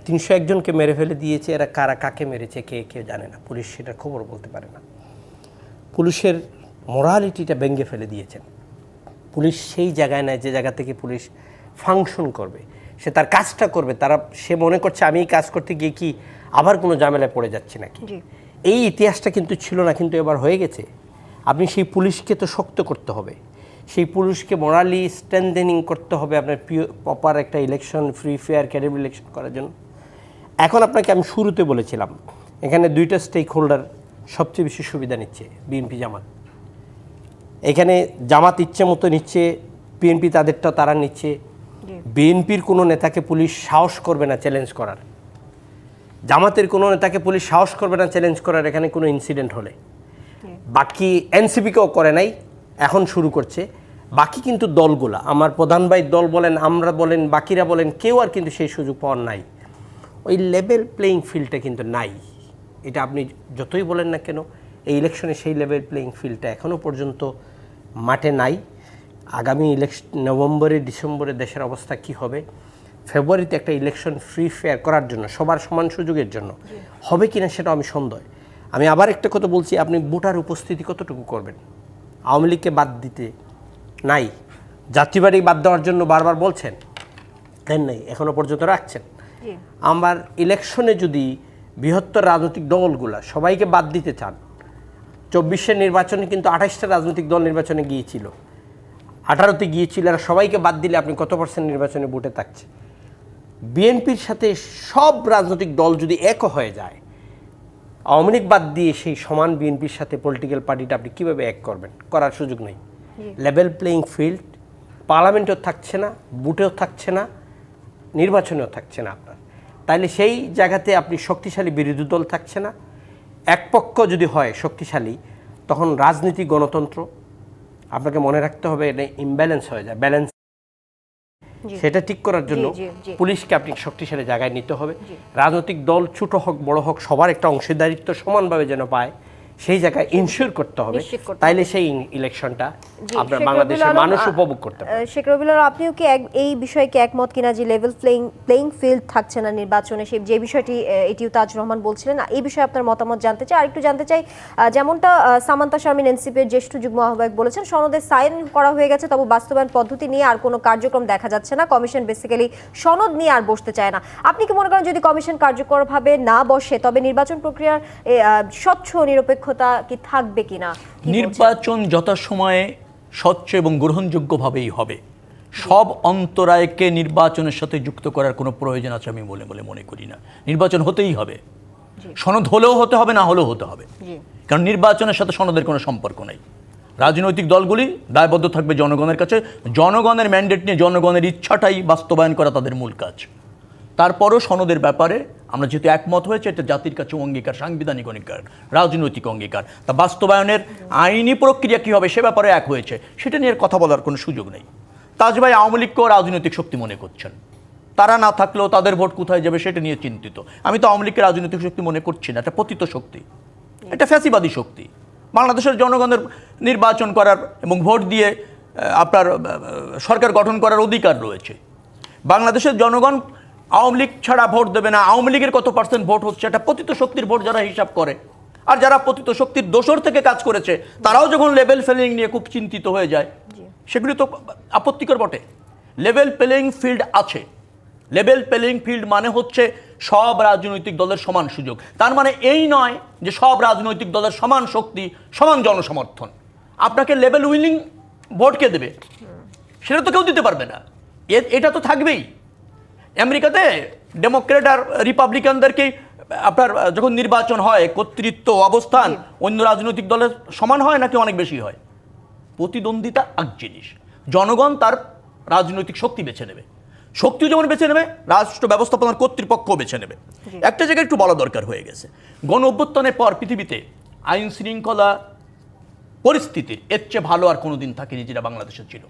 301 জনকে মেরে ফেলে দিয়েছে। এরা কারা কাকে মেরেছে কেউ জানে না, পুলিশ সেটার খবর বলতে পারে না। পুলিশের মোরালিটিটা ভেঙে ফেলে দিয়েছেন। পুলিশ সেই জায়গায় নেয় যে জায়গা থেকে পুলিশ ফাংশন করবে, সে তার কাজটা করবে। সে মনে করছে আমি এই কাজ করতে গিয়ে কি আবার কোনো ঝামেলায় পড়ে যাচ্ছে নাকি। এই ইতিহাসটা কিন্তু ছিল না, কিন্তু এবার হয়ে গেছে। আপনি সেই পুলিশকে তো শক্ত করতে হবে, সেই পুলিশকে মোরালি স্ট্রেনথেনিং করতে হবে আপনার প্রপার একটা ইলেকশন, ফ্রি ফেয়ার ক্যাডেবল ইলেকশন করার জন্য। এখন আপনাকে আমি শুরুতে বলেছিলাম এখানে 2টা স্টেক হোল্ডার সবচেয়ে বেশি সুবিধা নিচ্ছে, বিএনপি জামাত। এখানে জামাত ইচ্ছে মতো নিচ্ছে, বিএনপি তাদেরটা তারা নিচ্ছে। বিএনপির কোনো নেতাকে পুলিশ সাহস করবে না চ্যালেঞ্জ করার, জামাতের কোনো নেতাকে পুলিশ সাহস করবে না চ্যালেঞ্জ করার এখানে কোনো ইনসিডেন্ট হলে। বাকি এনসিপিকেও করে নাই, এখন শুরু করছে। বাকি কিন্তু দলগুলা, আমার প্রধান ভাই দল বলেন, আমরা বলেন, বাকিরা বলেন, কেউ আর কিন্তু সেই সুযোগ পাওয়ার নাই। ওই লেভেল প্লেয়িং ফিল্ডটা কিন্তু নাই। এটা আপনি যতই বলেন না কেন, এই ইলেকশনে সেই লেভেল প্লেয়িং ফিল্ডটা এখনও পর্যন্ত মাঠে নাই। আগামী নভেম্বরে ডিসেম্বরে দেশের অবস্থা কি হবে, ফেব্রুয়ারিতে একটা ইলেকশন ফ্রি ফেয়ার করার জন্য, সবার সমান সুযোগের জন্য হবে কিনা সেটা আমি সন্দেহ। আমি আবার একটা কথা বলছি, আপনি ভোটার উপস্থিতি কতটুকু করবেন? আওয়ামী লীগকে বাদ দিতে নাই, জাতীয়বাদী বাদ দেওয়ার জন্য বারবার বলছেন, দেন নাই, এখনও পর্যন্ত রাখছেন। আমার ইলেকশনে যদি বৃহত্তর রাজনৈতিক দলগুলা সবাইকে বাদ দিতে চান, 24-এর নির্বাচনে কিন্তু 28টা রাজনৈতিক দল নির্বাচনে গিয়েছিল, 18তে গিয়েছিল, আর সবাইকে বাদ দিলে আপনি কত % নির্বাচনে ভোটে থাকছে? বিএনপির সাথে সব রাজনৈতিক দল যদি এক হয়ে যায়, আওয়ামী লীগ বাদ দিয়ে সেই সমান বিএনপির সাথে পলিটিক্যাল পার্টিটা আপনি কীভাবে এক করবেন? করার সুযোগ নেই। লেভেল প্লেয়িং ফিল্ড পার্লামেন্টেও থাকছে না, বুটেও থাকছে না, নির্বাচনেও থাকছে না আপনার। তাইলে সেই জায়গাতে আপনি শক্তিশালী বিরোধী দল থাকছে না। এক পক্ষ যদি হয় শক্তিশালী, তখন রাজনীতি গণতন্ত্র আপনাকে মনে রাখতে হবে এটা ইমব্যালেন্স হয়ে যায়। ব্যালেন্স সেটা ঠিক করার জন্য
জি, জি।
পুলিশকে আপনি শক্তিশালী জায়গায় নিতে হবে। রাজনৈতিক দল ছোট হোক বড় হোক সবার একটা অংশীদারিত্ব সমানভাবে যেন পায়, সেই জায়গায় ইনশিওর করতে হবে,
নিশ্চিত করতে
তাইলে সেই ইলেকশনটা
জি,
আপনার
শেখ
বাংলাদেশের
রবিউল আলম,
মানুষ উপভোগ করতে পারে।
শেখ রবিউল আলম, আপনিও কি এই বিষয়ে কি একমত কিনা যে লেভেল প্লেইং ফিল্ড থাকছে না নির্বাচনে, সেই যে বিষয়টি এটিও তাজুর রহমান বলছিলেন, এই বিষয়ে আপনার মতামত জানতে চাই। আরেকটু জানতে চাই, যেমনটা সামান্তা শারমিন এনসিপির জ্যেষ্ঠ যুগ্ম আহ্বায়ক বলেছেন, সনদে সাইন করা হয়ে গেছে, তবে বাস্তবায়ন পদ্ধতি নিয়ে আর কোনো কার্যক্রম দেখা যাচ্ছে না। কমিশন বেসিক্যালি সনদ নিয়ে আর বসতে চায় না। আপনি কি মনে করেন যদি কমিশন কার্যকরভাবে না বসে তবে নির্বাচন প্রক্রিয়ার স্বচ্ছ নিরপেক্ষতা কি থাকবে কিনা?
নির্বাচন যথাসময়ে স্বচ্ছ এবং গ্রহণযোগ্যভাবেই হবে। সব অন্তরায়কে নির্বাচনের সাথে যুক্ত করার কোনো প্রয়োজন আছে আমি বলে মনে করি না। নির্বাচন হতেই হবে, সনদ হলেও হতে হবে, না হলেও হতে হবে, কারণ নির্বাচনের সাথে সনদের কোনো সম্পর্ক নেই। রাজনৈতিক দলগুলি দায়বদ্ধ থাকবে জনগণের কাছে, জনগণের ম্যান্ডেট নিয়ে জনগণের ইচ্ছাটাই বাস্তবায়ন করা তাদের মূল কাজ। তারপরও সনদের ব্যাপারে আমরা যেহেতু একমত হয়েছে, এটা জাতির কাছে অঙ্গীকার, সাংবিধানিক অঙ্গীকার, রাজনৈতিক অঙ্গীকার, তা বাস্তবায়নের আইনি প্রক্রিয়া কী হবে সে ব্যাপারে এক হয়েছে, সেটা নিয়ে কথা বলার কোনো সুযোগ নেই। তাজ ভাই আওয়ামী লীগকেও রাজনৈতিক শক্তি মনে করছেন, তারা না থাকলেও তাদের ভোট কোথায় যাবে সেটা নিয়ে চিন্তিত। আমি তো আওয়ামী লীগকে রাজনৈতিক শক্তি মনে করছি না, এটা পতিত শক্তি, এটা ফ্যাসিবাদী শক্তি। বাংলাদেশের জনগণের নির্বাচন করার এবং ভোট দিয়ে আপনার সরকার গঠন করার অধিকার রয়েছে। বাংলাদেশের জনগণ আওয়ামী লীগ ছাড়া ভোট দেবে না, আওয়ামী লীগের কত পার্সেন্ট ভোট হচ্ছে, এটা পতিত শক্তির ভোট যারা হিসাব করে। আর যারা পতিত শক্তির দোসর থেকে কাজ করেছে তারাও যখন লেভেল প্লেইং নিয়ে খুব চিন্তিত হয়ে যায়, সেগুলি তো আপত্তিকর বটে। লেভেল প্লেইং ফিল্ড আছে, লেভেল প্লেইং ফিল্ড মানে হচ্ছে সব রাজনৈতিক দলের সমান সুযোগ। তার মানে এই নয় যে সব রাজনৈতিক দলের সমান শক্তি, সমান জনসমর্থন। আপনাকে লেভেল উইলিং ভোট কে দেবে? সেটা তো কেউ দিতে পারবে না, এটা তো থাকবেই। আমেরিকাতে ডেমোক্রেট আর রিপাবলিকানদেরকে আপনার যখন নির্বাচন হয়, কর্তৃত্ব অবস্থান অন্য রাজনৈতিক দলের সমান হয় নাকি অনেক বেশি হয়? প্রতিদ্বন্দ্বিতা এক জিনিস, জনগণ তার রাজনৈতিক শক্তি বেছে নেবে, শক্তিও যেমন বেছে নেবে, রাষ্ট্র ব্যবস্থাপনার কর্তৃপক্ষ বেছে নেবে। একটা জায়গায় একটু বলা দরকার হয়ে গেছে, গণ অভ্যুত্থানের পর পৃথিবীতে আইন শৃঙ্খলা পরিস্থিতির এর চেয়ে ভালো আর কোনোদিন থাকেনি যেটা বাংলাদেশে ছিল।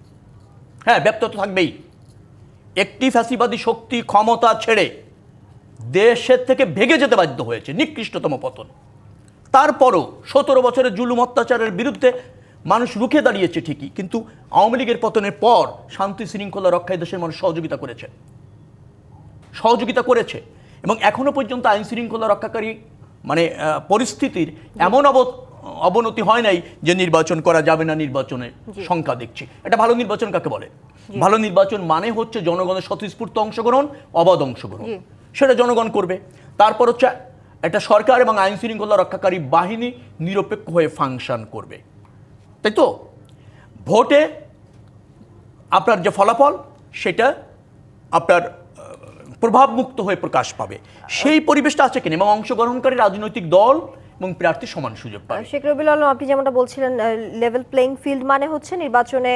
হ্যাঁ, ব্যর্থতা থাকবেই। একটি ফ্যাসিবাদী শক্তি ক্ষমতা ছেড়ে দেশের থেকে ভেগে যেতে বাধ্য হয়েছে, নিকৃষ্টতম পতন। তারপরও 17 বছরের জুলুম অত্যাচারের বিরুদ্ধে মানুষ রুখে দাঁড়িয়েছে ঠিকই, কিন্তু আওয়ামী লীগের পতনের পর শান্তি শৃঙ্খলা রক্ষায় দেশের মানুষ সহযোগিতা করেছে এবং এখনো পর্যন্ত আইন শৃঙ্খলা রক্ষাকারী মানে পরিস্থিতির এমন অবনতি হয় নাই যে নির্বাচন করা যাবে না, নির্বাচনের সংখ্যা দেখছি। এটা ভালো নির্বাচন কাকে বলে? ভালো নির্বাচন মানে হচ্ছে জনগণের স্বতঃস্ফূর্ত অংশগ্রহণ, অবাধ অংশগ্রহণ, সেটা জনগণ করবে। তারপর হচ্ছে একটা সরকার এবং আইন শৃঙ্খলা রক্ষাকারী বাহিনী নিরপেক্ষ হয়ে ফাংশন করবে, তাই তো? ভোটে আপনার যে ফলাফল সেটা আপনার প্রভাবমুক্ত হয়ে প্রকাশ পাবে, সেই পরিবেশটা আছে কিনা, এবং অংশগ্রহণকারী রাজনৈতিক দল এবং প্রার্থী সমান সুযোগ পাবে।
শেখ রবিউল আলম, আপনি যেমনটা বলছিলেন লেভেল প্লেইং ফিল্ড মানে হচ্ছে নির্বাচনে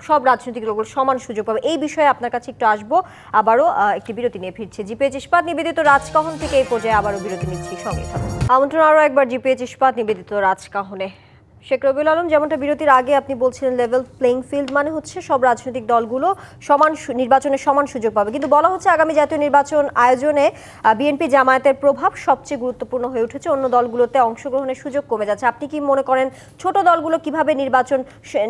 সব রাজনৈতিক দলগুলো সমান সুযোগ পাবে, এই বিষয়ে আপনার কাছে একটু আসবো। আবারও একটি বিরতি নিয়ে ফিরছে জিপিএইচ ইস্পাত নিবেদিত রাজকাহন থেকে। এই পর্যায়ে আবারও বিরতি নিচ্ছি, সঙ্গে থাকুন। আমন্ত্রণ আরও একবার জিপিএইচ ইস্পাত নিবেদিত রাজকাহনে। শেখ রবিউল আলম, যেমনটা বিরতির আগে আপনি বলছিলেন লেভেল প্লেইং ফিল্ড মানে হচ্ছে সব রাজনৈতিক দলগুলো নির্বাচনে সমান সুযোগ পাবে, কিন্তু বলা হচ্ছে আগামী জাতীয় নির্বাচন আয়োজনে বিএনপি জামায়াতের প্রভাব সবচেয়ে গুরুত্বপূর্ণ হয়ে উঠেছে, অন্য দলগুলোতে অংশগ্রহণের সুযোগ কমে যাচ্ছে। আপনি কি মনে করেন ছোট দলগুলো কিভাবে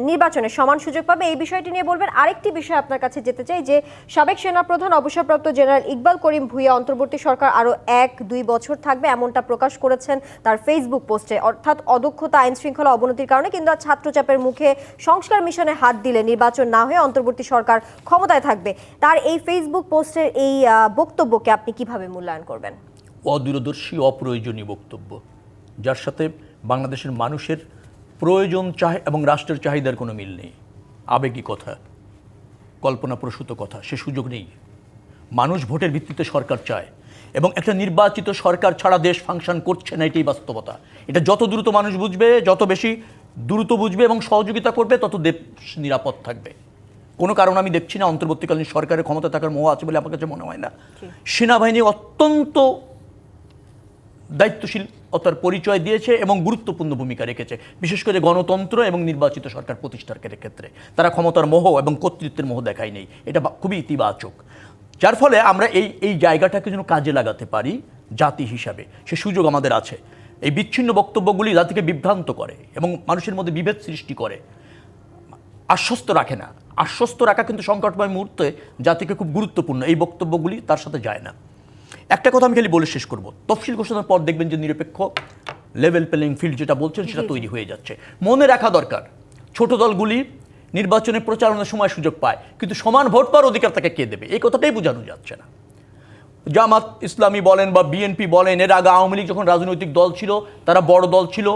নির্বাচনে সমান সুযোগ পাবে, এই বিষয়টি নিয়ে বলবেন? আরেকটি বিষয় আপনার কাছে যেতে চাই যে সাবেক সেনাপ্রধান অবসরপ্রাপ্ত জেনারেল ইকবাল করিম ভূঁইয়া অন্তর্বর্তী সরকার আরও 1-2 বছর থাকবে, এমনটা প্রকাশ করেছেন তার ফেসবুক পোস্টে। অর্থাৎ অদক্ষতা, আইন শৃঙ্খলা অবনতির কারণে কিংবা ছাত্রচাপের মুখে সংস্কার মিশনে হাত দিলে নির্বাচন না হয়ে অন্তর্বর্তী সরকার ক্ষমতায় থাকবে। তার এই ফেসবুক পোস্টের এই বক্তব্যকে আপনি কিভাবে মূল্যায়ন করবেন?
অদূরদর্শী, অপ্রয়োজনীয় বক্তব্য, যার সাথে বাংলাদেশের মানুষের প্রয়োজন এবং রাষ্ট্রের চাহিদার কোনো মিল নেই। আবেগী কথা, কল্পনাপ্রসূত কথা, সে সুযোগ নেই। মানুষ ভোটের ভিত্তিতে সরকার চায় এবং একটা নির্বাচিত সরকার ছাড়া দেশ ফাংশন করছে না, এটাই বাস্তবতা। এটা যত দ্রুত মানুষ বুঝবে, যত বেশি দ্রুত বুঝবে এবং সহযোগিতা করবে, তত দেশ নিরাপদ থাকবে। কোনো কারণ আমি দেখছি না অন্তর্বর্তীকালীন সরকারের ক্ষমতা থাকার মোহ আছে বলে আমার কাছে মনে হয় না। সেনাবাহিনী অত্যন্ত দায়িত্বশীল নিরপেক্ষতার পরিচয় দিয়েছে এবং গুরুত্বপূর্ণ ভূমিকা রেখেছে, বিশেষ করে গণতন্ত্র এবং নির্বাচিত সরকার প্রতিষ্ঠার ক্ষেত্রে। তারা ক্ষমতার মোহ এবং কর্তৃত্বের মোহ দেখায় নেই, এটা খুবই ইতিবাচক। যার ফলে আমরা এই জায়গাটাকে যেন কাজে লাগাতে পারি জাতি হিসাবে, সে সুযোগ আমাদের আছে। এই বিচ্ছিন্ন বক্তব্যগুলি জাতিকে বিভ্রান্ত করে এবং মানুষের মধ্যে বিভেদ সৃষ্টি করে, আশ্বস্ত রাখে না। আশ্বস্ত রাখা কিন্তু সংকটময় মুহূর্তে জাতিকে খুব গুরুত্বপূর্ণ, এই বক্তব্যগুলি তার সাথে যায় না। একটা কথা আমি খালি বলে শেষ করব, তফসিল ঘোষণার পর দেখবেন যে নিরপেক্ষ লেভেল প্লেইং ফিল্ড যেটা বলছেন সেটা তৈরি হয়ে যাচ্ছে। মনে রাখা দরকার, ছোট দলগুলি নির্বাচনে প্রচারণার সময় সুযোগ পায়, কিন্তু সমান ভোট পাওয়ার অধিকার তাকে কে দেবে, এই কথাটাই বোঝানো যাচ্ছে না। জামাত ইসলামী বলেন বা বিএনপি বলেন, এর আগে আওয়ামী লীগ যখন রাজনৈতিক দল ছিল, তারা বড় দল ছিল,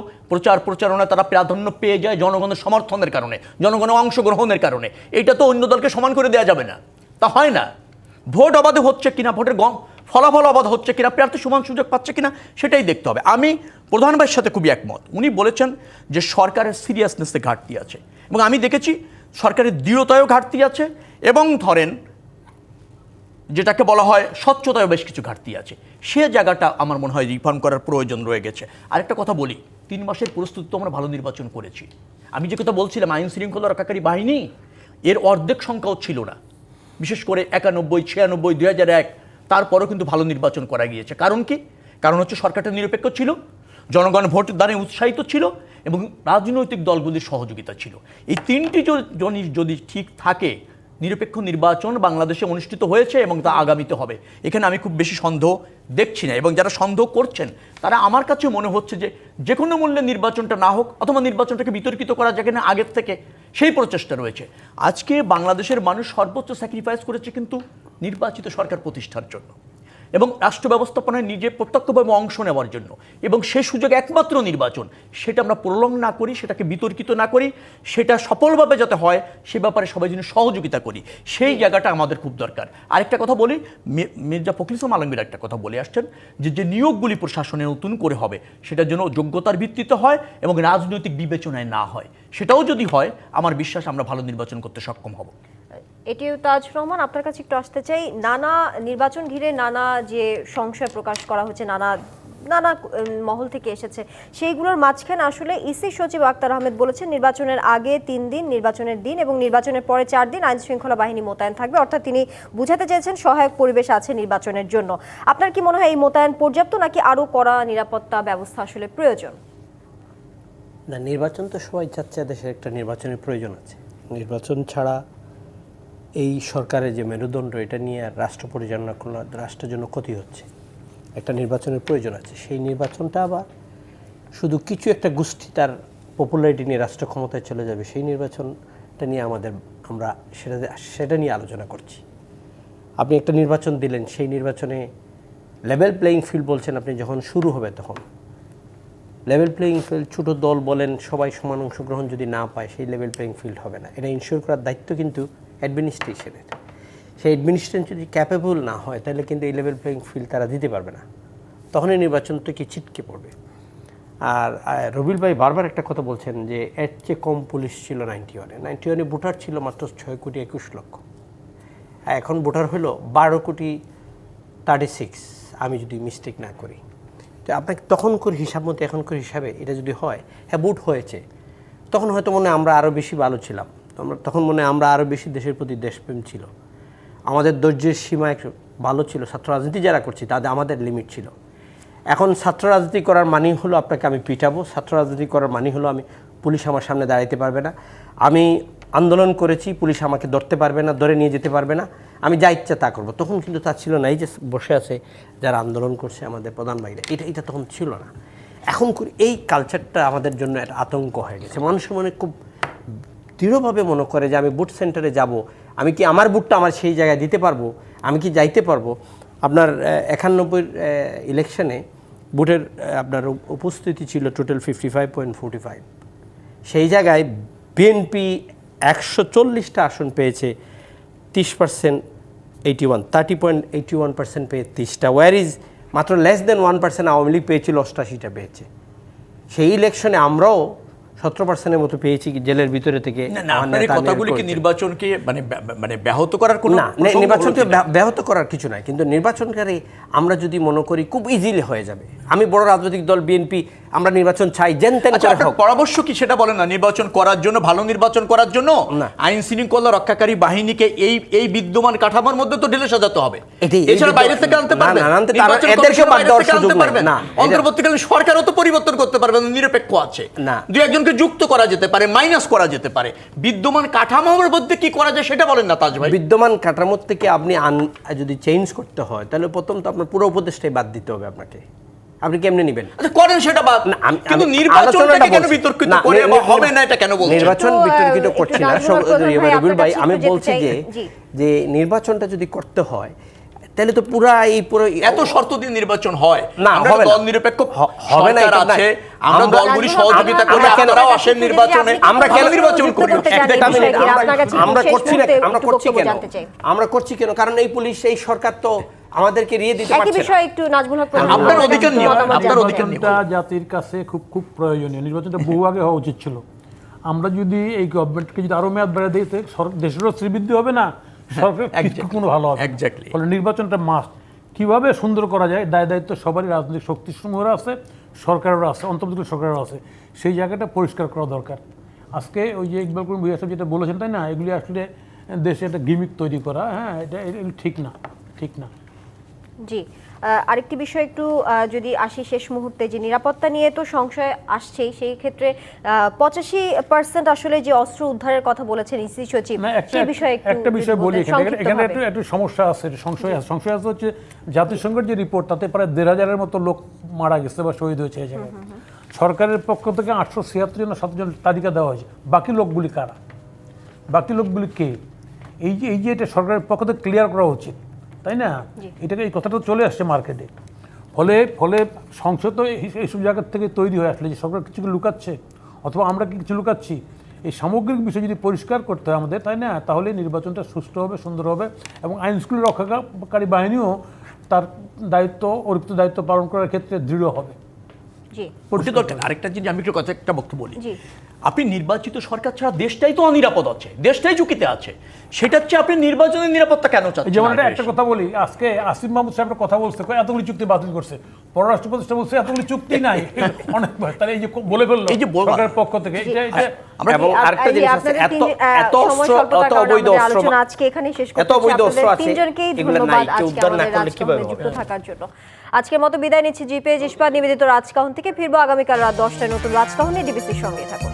প্রচারণায় তারা প্রাধান্য পেয়ে যায় জনগণের সমর্থনের কারণে, জনগণের অংশগ্রহণের কারণে। এটা তো অন্য দলকে সমান করে দেওয়া যাবে না, তা হয় না। ভোট অবাধে হচ্ছে কিনা, ভোটের ফলাফল অবাধ হচ্ছে কিনা, প্রার্থী সমান সুযোগ পাচ্ছে কিনা, সেটাই দেখতে হবে। আমি প্রধান ভাইয়ের সাথে খুবই একমত। উনি বলেছেন যে সরকারের সিরিয়াসনেসে ঘাটতি আছে, এবং আমি দেখেছি সরকারের দৃঢ়তায়ও ঘাটতি আছে, এবং ধরেন যেটাকে বলা হয় স্বচ্ছতায় বেশ কিছু ঘাটতি আছে। সে জায়গাটা আমার মনে হয় রিফর্ম করার প্রয়োজন রয়ে গেছে। আরেকটা কথা বলি, 3 মাসের প্রস্তুতি তো আমরা ভালো নির্বাচন করেছি। আমি যে কথা বলছিলাম আইন শৃঙ্খলা রক্ষাকারী বাহিনী, এর অর্ধেক সংখ্যাও ছিল না, বিশেষ করে 91, 96, 2001, তারপরেও কিন্তু ভালো নির্বাচন করা গিয়েছে। কারণ কি? কারণ হচ্ছে সরকারটা নিরপেক্ষ ছিল, জনগণ ভোট দানে উৎসাহিত ছিল, এবং রাজনৈতিক দলগুলির সহযোগিতা ছিল। এই 3টি যদি ঠিক থাকে, নিরপেক্ষ নির্বাচন বাংলাদেশে অনুষ্ঠিত হয়েছে এবং তা আগামীতে হবে। এখানে আমি খুব বেশি সন্দেহ দেখছি না, এবং যারা সন্দেহ করছেন তারা আমার কাছে মনে হচ্ছে যে কোনো মূল্যে নির্বাচনটা না হোক, অথবা নির্বাচনটাকে বিতর্কিত করা যায় কিনা আগের থেকে, সেই প্রচেষ্টা রয়েছে। আজকে বাংলাদেশের মানুষ সর্বোচ্চ স্যাক্রিফাইস করেছে কিন্তু নির্বাচিত সরকার প্রতিষ্ঠার জন্য, এবং রাষ্ট্র ব্যবস্থাপনায় নিজে প্রত্যক্ষভাবে অংশ নেওয়ার জন্য, এবং সে সুযোগ একমাত্র নির্বাচন। সেটা আমরা প্রলং না করি, সেটাকে বিতর্কিত না করি, সেটা সফলভাবে যাতে হয় সে ব্যাপারে সবাই যেন সহযোগিতা করি, সেই জায়গাটা আমাদের খুব দরকার। আরেকটা কথা বলি, মির্জা ফখরুল ইসলাম আলমগীর একটা কথা বলে আসছেন যে নিয়োগগুলি প্রশাসনে নতুন করে হবে, সেটা যেন যোগ্যতার ভিত্তিতে হয় এবং রাজনৈতিক বিবেচনায় না হয়। সেটাও যদি হয়, আমার বিশ্বাস আমরা ভালো নির্বাচন করতে সক্ষম হব।
এটিও তাজুর রহমান, আপনার কাছে একটু আসতে চাই। নানা নির্বাচন ঘিরে নানা যে সংশয় প্রকাশ করা হচ্ছে, নানা মহল থেকে এসেছে, সেইগুলোর মাঝখানে আসলে ইসি সচিব আক্তার আহমেদ বলেছেন নির্বাচনের আগে 3 দিন, নির্বাচনের দিন এবং নির্বাচনের পরে 4 দিন আইন শৃঙ্খলা বাহিনী মোতায়েন থাকবে। অর্থাৎ তিনি বুঝাতে চেয়েছেন সহায়ক পরিবেশ আছে নির্বাচনের জন্য। আপনার কি মনে হয় এই মোতায়েন পর্যাপ্ত, নাকি আরো কড়া নিরাপত্তা ব্যবস্থা আসলে প্রয়োজন?
না, নির্বাচন তো সবাই চাচ্ছে, দেশের একটা নির্বাচনের প্রয়োজন আছে। নির্বাচন ছাড়া এই সরকারের যে মেরুদণ্ড, এটা নিয়ে আর রাষ্ট্র পরিচালনা করলে রাষ্ট্রের জন্য ক্ষতি হচ্ছে। একটা নির্বাচনের প্রয়োজন আছে। সেই নির্বাচনটা আবার শুধু কিছু একটা গোষ্ঠী তার পপুলারিটি নিয়ে রাষ্ট্র ক্ষমতায় চলে যাবে, সেই নির্বাচনটা নিয়ে আমরা সেটা নিয়ে আলোচনা করছি। আপনি একটা নির্বাচন দিলেন, সেই নির্বাচনে লেভেল প্লেয়িং ফিল্ড বলছেন আপনি, যখন শুরু হবে তখন লেভেল প্লেয়িং ফিল্ড, ছোটো দল বলেন সবাই সমান অংশগ্রহণ যদি না পায়, সেই লেভেল প্লেয়িং ফিল্ড হবে না। এটা ইনশিওর করার দায়িত্ব কিন্তু অ্যাডমিনিস্ট্রেশনের। সেই অ্যাডমিনিস্ট্রেশন যদি ক্যাপেবল না হয়, তাহলে কিন্তু এই লেভেল প্লেয়িং ফিল্ড তারা দিতে পারবে না, তখনই নির্বাচন তো কি ছিটকে পড়বে। আর রবিল ভাই বারবার একটা কথা বলছেন যে এর চেয়ে কম পুলিশ ছিল 91-এ ভোটার ছিল মাত্র 6,21,00,000, এখন ভোটার হলো 12,36,00,000, আমি যদি মিস্টেক না করি। তো আপনাকে তখনকার হিসাব মতো এখনকার হিসাবে এটা যদি হয়, হ্যাঁ ভোট হয়েছে, তখন হয়তো মনে আমরা আরও বেশি ভালো ছিলাম, তখন মনে আমরা আরও বেশি দেশের প্রতি দেশপ্রেম ছিল, আমাদের ধৈর্যের সীমা একটু ভালো ছিল। ছাত্র রাজনীতি যারা করছি তাদের আমাদের লিমিট ছিল। এখন ছাত্র রাজনীতি করার মানেই হলো আপনাকে আমি পিটাবো, ছাত্র রাজনীতি করার মানেই হলো আমি পুলিশ আমার সামনে দাঁড়াইতে পারবে না, আমি আন্দোলন করেছি পুলিশ আমাকে ধরতে পারবে না, ধরে নিয়ে যেতে পারবে না, আমি যা ইচ্ছা তা করবো। তখন কিন্তু তা ছিল না। এই যে বসে আছে যারা আন্দোলন করছে আমাদের প্রধান ভাইরা, এটা তখন ছিল না। এখন এই কালচারটা আমাদের জন্য একটা আতঙ্ক হয়ে গেছে। মানুষের মনে খুব দৃঢ়ভাবে মনে করে যে আমি বুথ সেন্টারে যাব, আমি কি আমার বুথটা আমার সেই জায়গায় দিতে পারবো, আমি কি যাইতে পারবো। আপনার 91 ইলেকশনে বুথের আপনার উপস্থিতি ছিল টোটাল 55.45, সেই জায়গায় বিএনপি 140টা আসন পেয়েছে, 30% 30.81% পেয়ে 30টা, ওয়ার ইজ মাত্র লেস দেন 1% আওয়ামী লীগ পেয়েছিল, 88টা পেয়েছে। সেই ইলেকশনে আমরাও 17% মতো পেয়েছি কি জেলের ভিতরে থেকে।
না না,
আমার
আপনার এই
নেতা
কথাগুলি কি
করেছে।
নির্বাচনকে মানে ব্যাহত করার কোনো
না,
প্রসঙ্গ
নির্বাচনকে
হলো কিনা?
ব্যাহত করার কিছু নাই, কিন্তু নির্বাচনকারী আমরা যদি মনে করি খুব ইজিলি হয়ে যাবে। আমি বড় রাজনৈতিক দল বিএনপি, আমরা নির্বাচন চাই জেনতেন
আচ্ছা,
করে
আপনার
হোক।
পরামর্শ কি সেটা বলেন না? নির্বাচন করার জন্য, ভালো নির্বাচন করার জন্য
না।
আইন শৃঙ্খলা রক্ষাকারী বাহিনীকে এই বিদ্যমান কাঠামোর মধ্যে তো ঢেলে সাজাতে হবে।
এই
এছাড়া বাইরে থেকে আনতে
না,
পারবেন?
না, আনতে তারা-
নির্বাচন
এদেরকে
কমিশন
বাদ
বাইরে
দেওয়ার
থেকে
সুযোগ
আনতে
নাই।
পারবেন?
না,
অন্তর্বর্তীকালীন সরকারও তো পরিবর্তন করতে পারবেন, নিরপেক্ষ আছে।
না।
দুই একজনকে যুক্ত করা যেতে পারে, মাইনাস করা যেতে পারে। বিদ্যমান কাঠামোর মধ্যে কি করা যায় সেটা বলেন না তাজ ভাই।
বিদ্যমান কাঠামোর থেকে আপনি যদি চেঞ্জ করতে হয় তাহলে প্রথম তো আপনার পুরো উপদেশটাই বাদ দিতে হবে আপনাকে। আপনি কেমনে নেবেন?
আচ্ছা, করেন সেটা বাদ,
না,
কিন্তু
আমি
নির্বাচনটাকে
আলোচনাটা
কেন
বলছি।
বিতর্কিত
না,
করে বা হবে না এটা কেন বলছেন?
নির্বাচন
তো,
বিতর্কিত
একটু
করছি না
নাজমুল প্রধান ভাই,
রবিউল ভাই,
আপনার
আমি
কাছে একটু
বলছি
যেতে
যে
চাই। জি।
যে নির্বাচনটা যদি করতে হয় তাহলে তো পুরা এই পুরো
এত শর্ত দিয়ে নির্বাচন হয়
না,
আমরা
হবে না।
দল নিরপেক্ষ
হবে না,
সরকার
এটা না।
আছে, আমরা
আমরা-
দলগুলি
নাজমুল
সহযোগিতা
প্রধান
করি,
ভাই,
কেন-
আপনারাও
আপনার
আসেন
কাছে
নির্বাচনে,
যদি আপনি
আমরা কেন
নির্বাচন
যুক্ত
করি।
করতে চান এই
একটা মিনিট,
বিষয়টি, আপনার কাছে
আমরা
শেষ
করছি না,
মুহূর্তে
আমরা
একটু
করছি
বক্তব্য
কেন?
জানতে চাই।
আমরা করছি কেন? কারণ এই পুলিশ, এই সরকার তো আমাদেরকে রিয়ে দিতে
একই
পারছে না।
বিষয়ে একটু নাজমুল হক প্রধান
আপনার
ভাই,
অধিকার নিয়ে,
মতামত
আপনার
জানতে
অধিকার
চাই।
নিয়ে।
নির্বাচনটা জাতির কাছে খুব খুব প্রয়োজনীয়। নির্বাচনটা বহু আগে হওয়া উচিত ছিল। আমরা যদি এই গভর্নমেন্টকে যদি আরো মেয়াদ বাড়িয়ে দিই, দেশেরও শ্রীবৃদ্ধি হবে না, সরকার
exactly,
কোনো ভালো হবে না।
exactly.
ফলে নির্বাচনটা মাস্ট। কিভাবে সুন্দর করা যায়, দায় দায়িত্ব সবারই, রাজনৈতিক শক্তিসমূহেরও আছে, সরকারেরও আছে, অন্তর্বর্তী সরকারেরও আছে। সেই জায়গাটা পরিষ্কার করা দরকার। আজকে ওই যে ইকবাল করিম ভূঁইয়া সাহেব যেটা বলেছেন, তাই না, এগুলি আসলে দেশে একটা গিমিক তৈরি করা, হ্যাঁ, এটা ঠিক না, ঠিক না।
জি, আরেকটি বিষয় একটু যদি আসি শেষ মুহূর্তে, যে নিরাপত্তা নিয়ে তো সংশয় আসছেই, সেই ক্ষেত্রে 85% আসলে যে অস্ত্র উদ্ধারের কথা বলেছেন ইসি সচিব,
না,
সেই বিষয়ে
একটা বিষয়
যদি
বলি
বলতেন
এখানে, এখানে
সংক্ষিপ্তভাবে।
একটু সমস্যা আছে, সংশয় আছে। সংশয় আছে হচ্ছে জাতিসংঘের যে রিপোর্ট, তাতে প্রায় 1,500-এর মতো লোক মারা গেছে বা শহীদ হয়েছে এই জায়গায়। সরকারের পক্ষ থেকে 876 জন 7 জন তালিকা দেওয়া হয়েছে। বাকি লোকগুলি কারা? বাকি লোকগুলি কে? এই যে এটা সরকারের পক্ষ থেকে ক্লিয়ার করা উচিত, তাই না? এটাকে, এই কথাটা চলে আসছে মার্কেটে। ফলে সংসদ তো এইসব জায়গার থেকে তৈরি হয়ে আসলে যে সরকার কিছু লুকাচ্ছে অথবা আমরা কি কিছু লুকাচ্ছি, এই সামগ্রিক বিষয় যদি পরিষ্কার করতে হয় আমাদের, তাই না, তাহলে নির্বাচনটা সুষ্ঠু হবে, সুন্দর হবে, এবং আইনশৃঙ্খলা রক্ষাকারী বাহিনীও তার দায়িত্ব, অতিরিক্ত দায়িত্ব পালন করার ক্ষেত্রে দৃঢ় হবে।
জি,
ওটা দরকার। আরেকটা জিনিস আমি একটু কথা, একটা বক্তব্য বলি।
জি।
আপনি নির্বাচিত সরকার ছাড়া দেশটাই তো অনিরাপদ আছে, দেশটাই ঝুঁকিতে আছে। সেটা হচ্ছে আপনি নির্বাচনের নিরাপত্তা কেন
এই
চাচ্ছেন?
যেমন
আগে
একটা
এসে?
কথা বলি, আজকে আসিফ মাহমুদ সাহেব একটা কথা বলছে, কয় এতগুলি চুক্তি বাতিল করছে। পররাষ্ট্র উপদেষ্টা বলছে এতগুলি চুক্তি নাই। অনেক ভাই, তাহলে এই যে বলে ফেললো
এই যে বলবা-
সরকারের পক্ষ থেকে, এটা
আমরা
এবং আরেকটা জিনিস আছে, এত অস্ত্র, এত অবৈধ অস্ত্র,
আলোচনা আজকে এখানেই শেষ করতে
এত অবৈধ অস্ত্র আছে,
তিনজনকেই
এগুলো
ধন্যবাদ
নাই, কেউ
আজকে
উদ্ধার না
আমাদের
করলে কিভাবে
রাজকাহনে
হবে?
যুক্ত থাকার জন্য। আজকের মতো বিদায় নিচ্ছি। জিপিএ ইস্পাত নিবেদিত রাজকাহন থেকে ফিরবো আগামীকাল রাত 10টায় নতুন রাজকাহনে। ডিবিসির সঙ্গে থাকুন।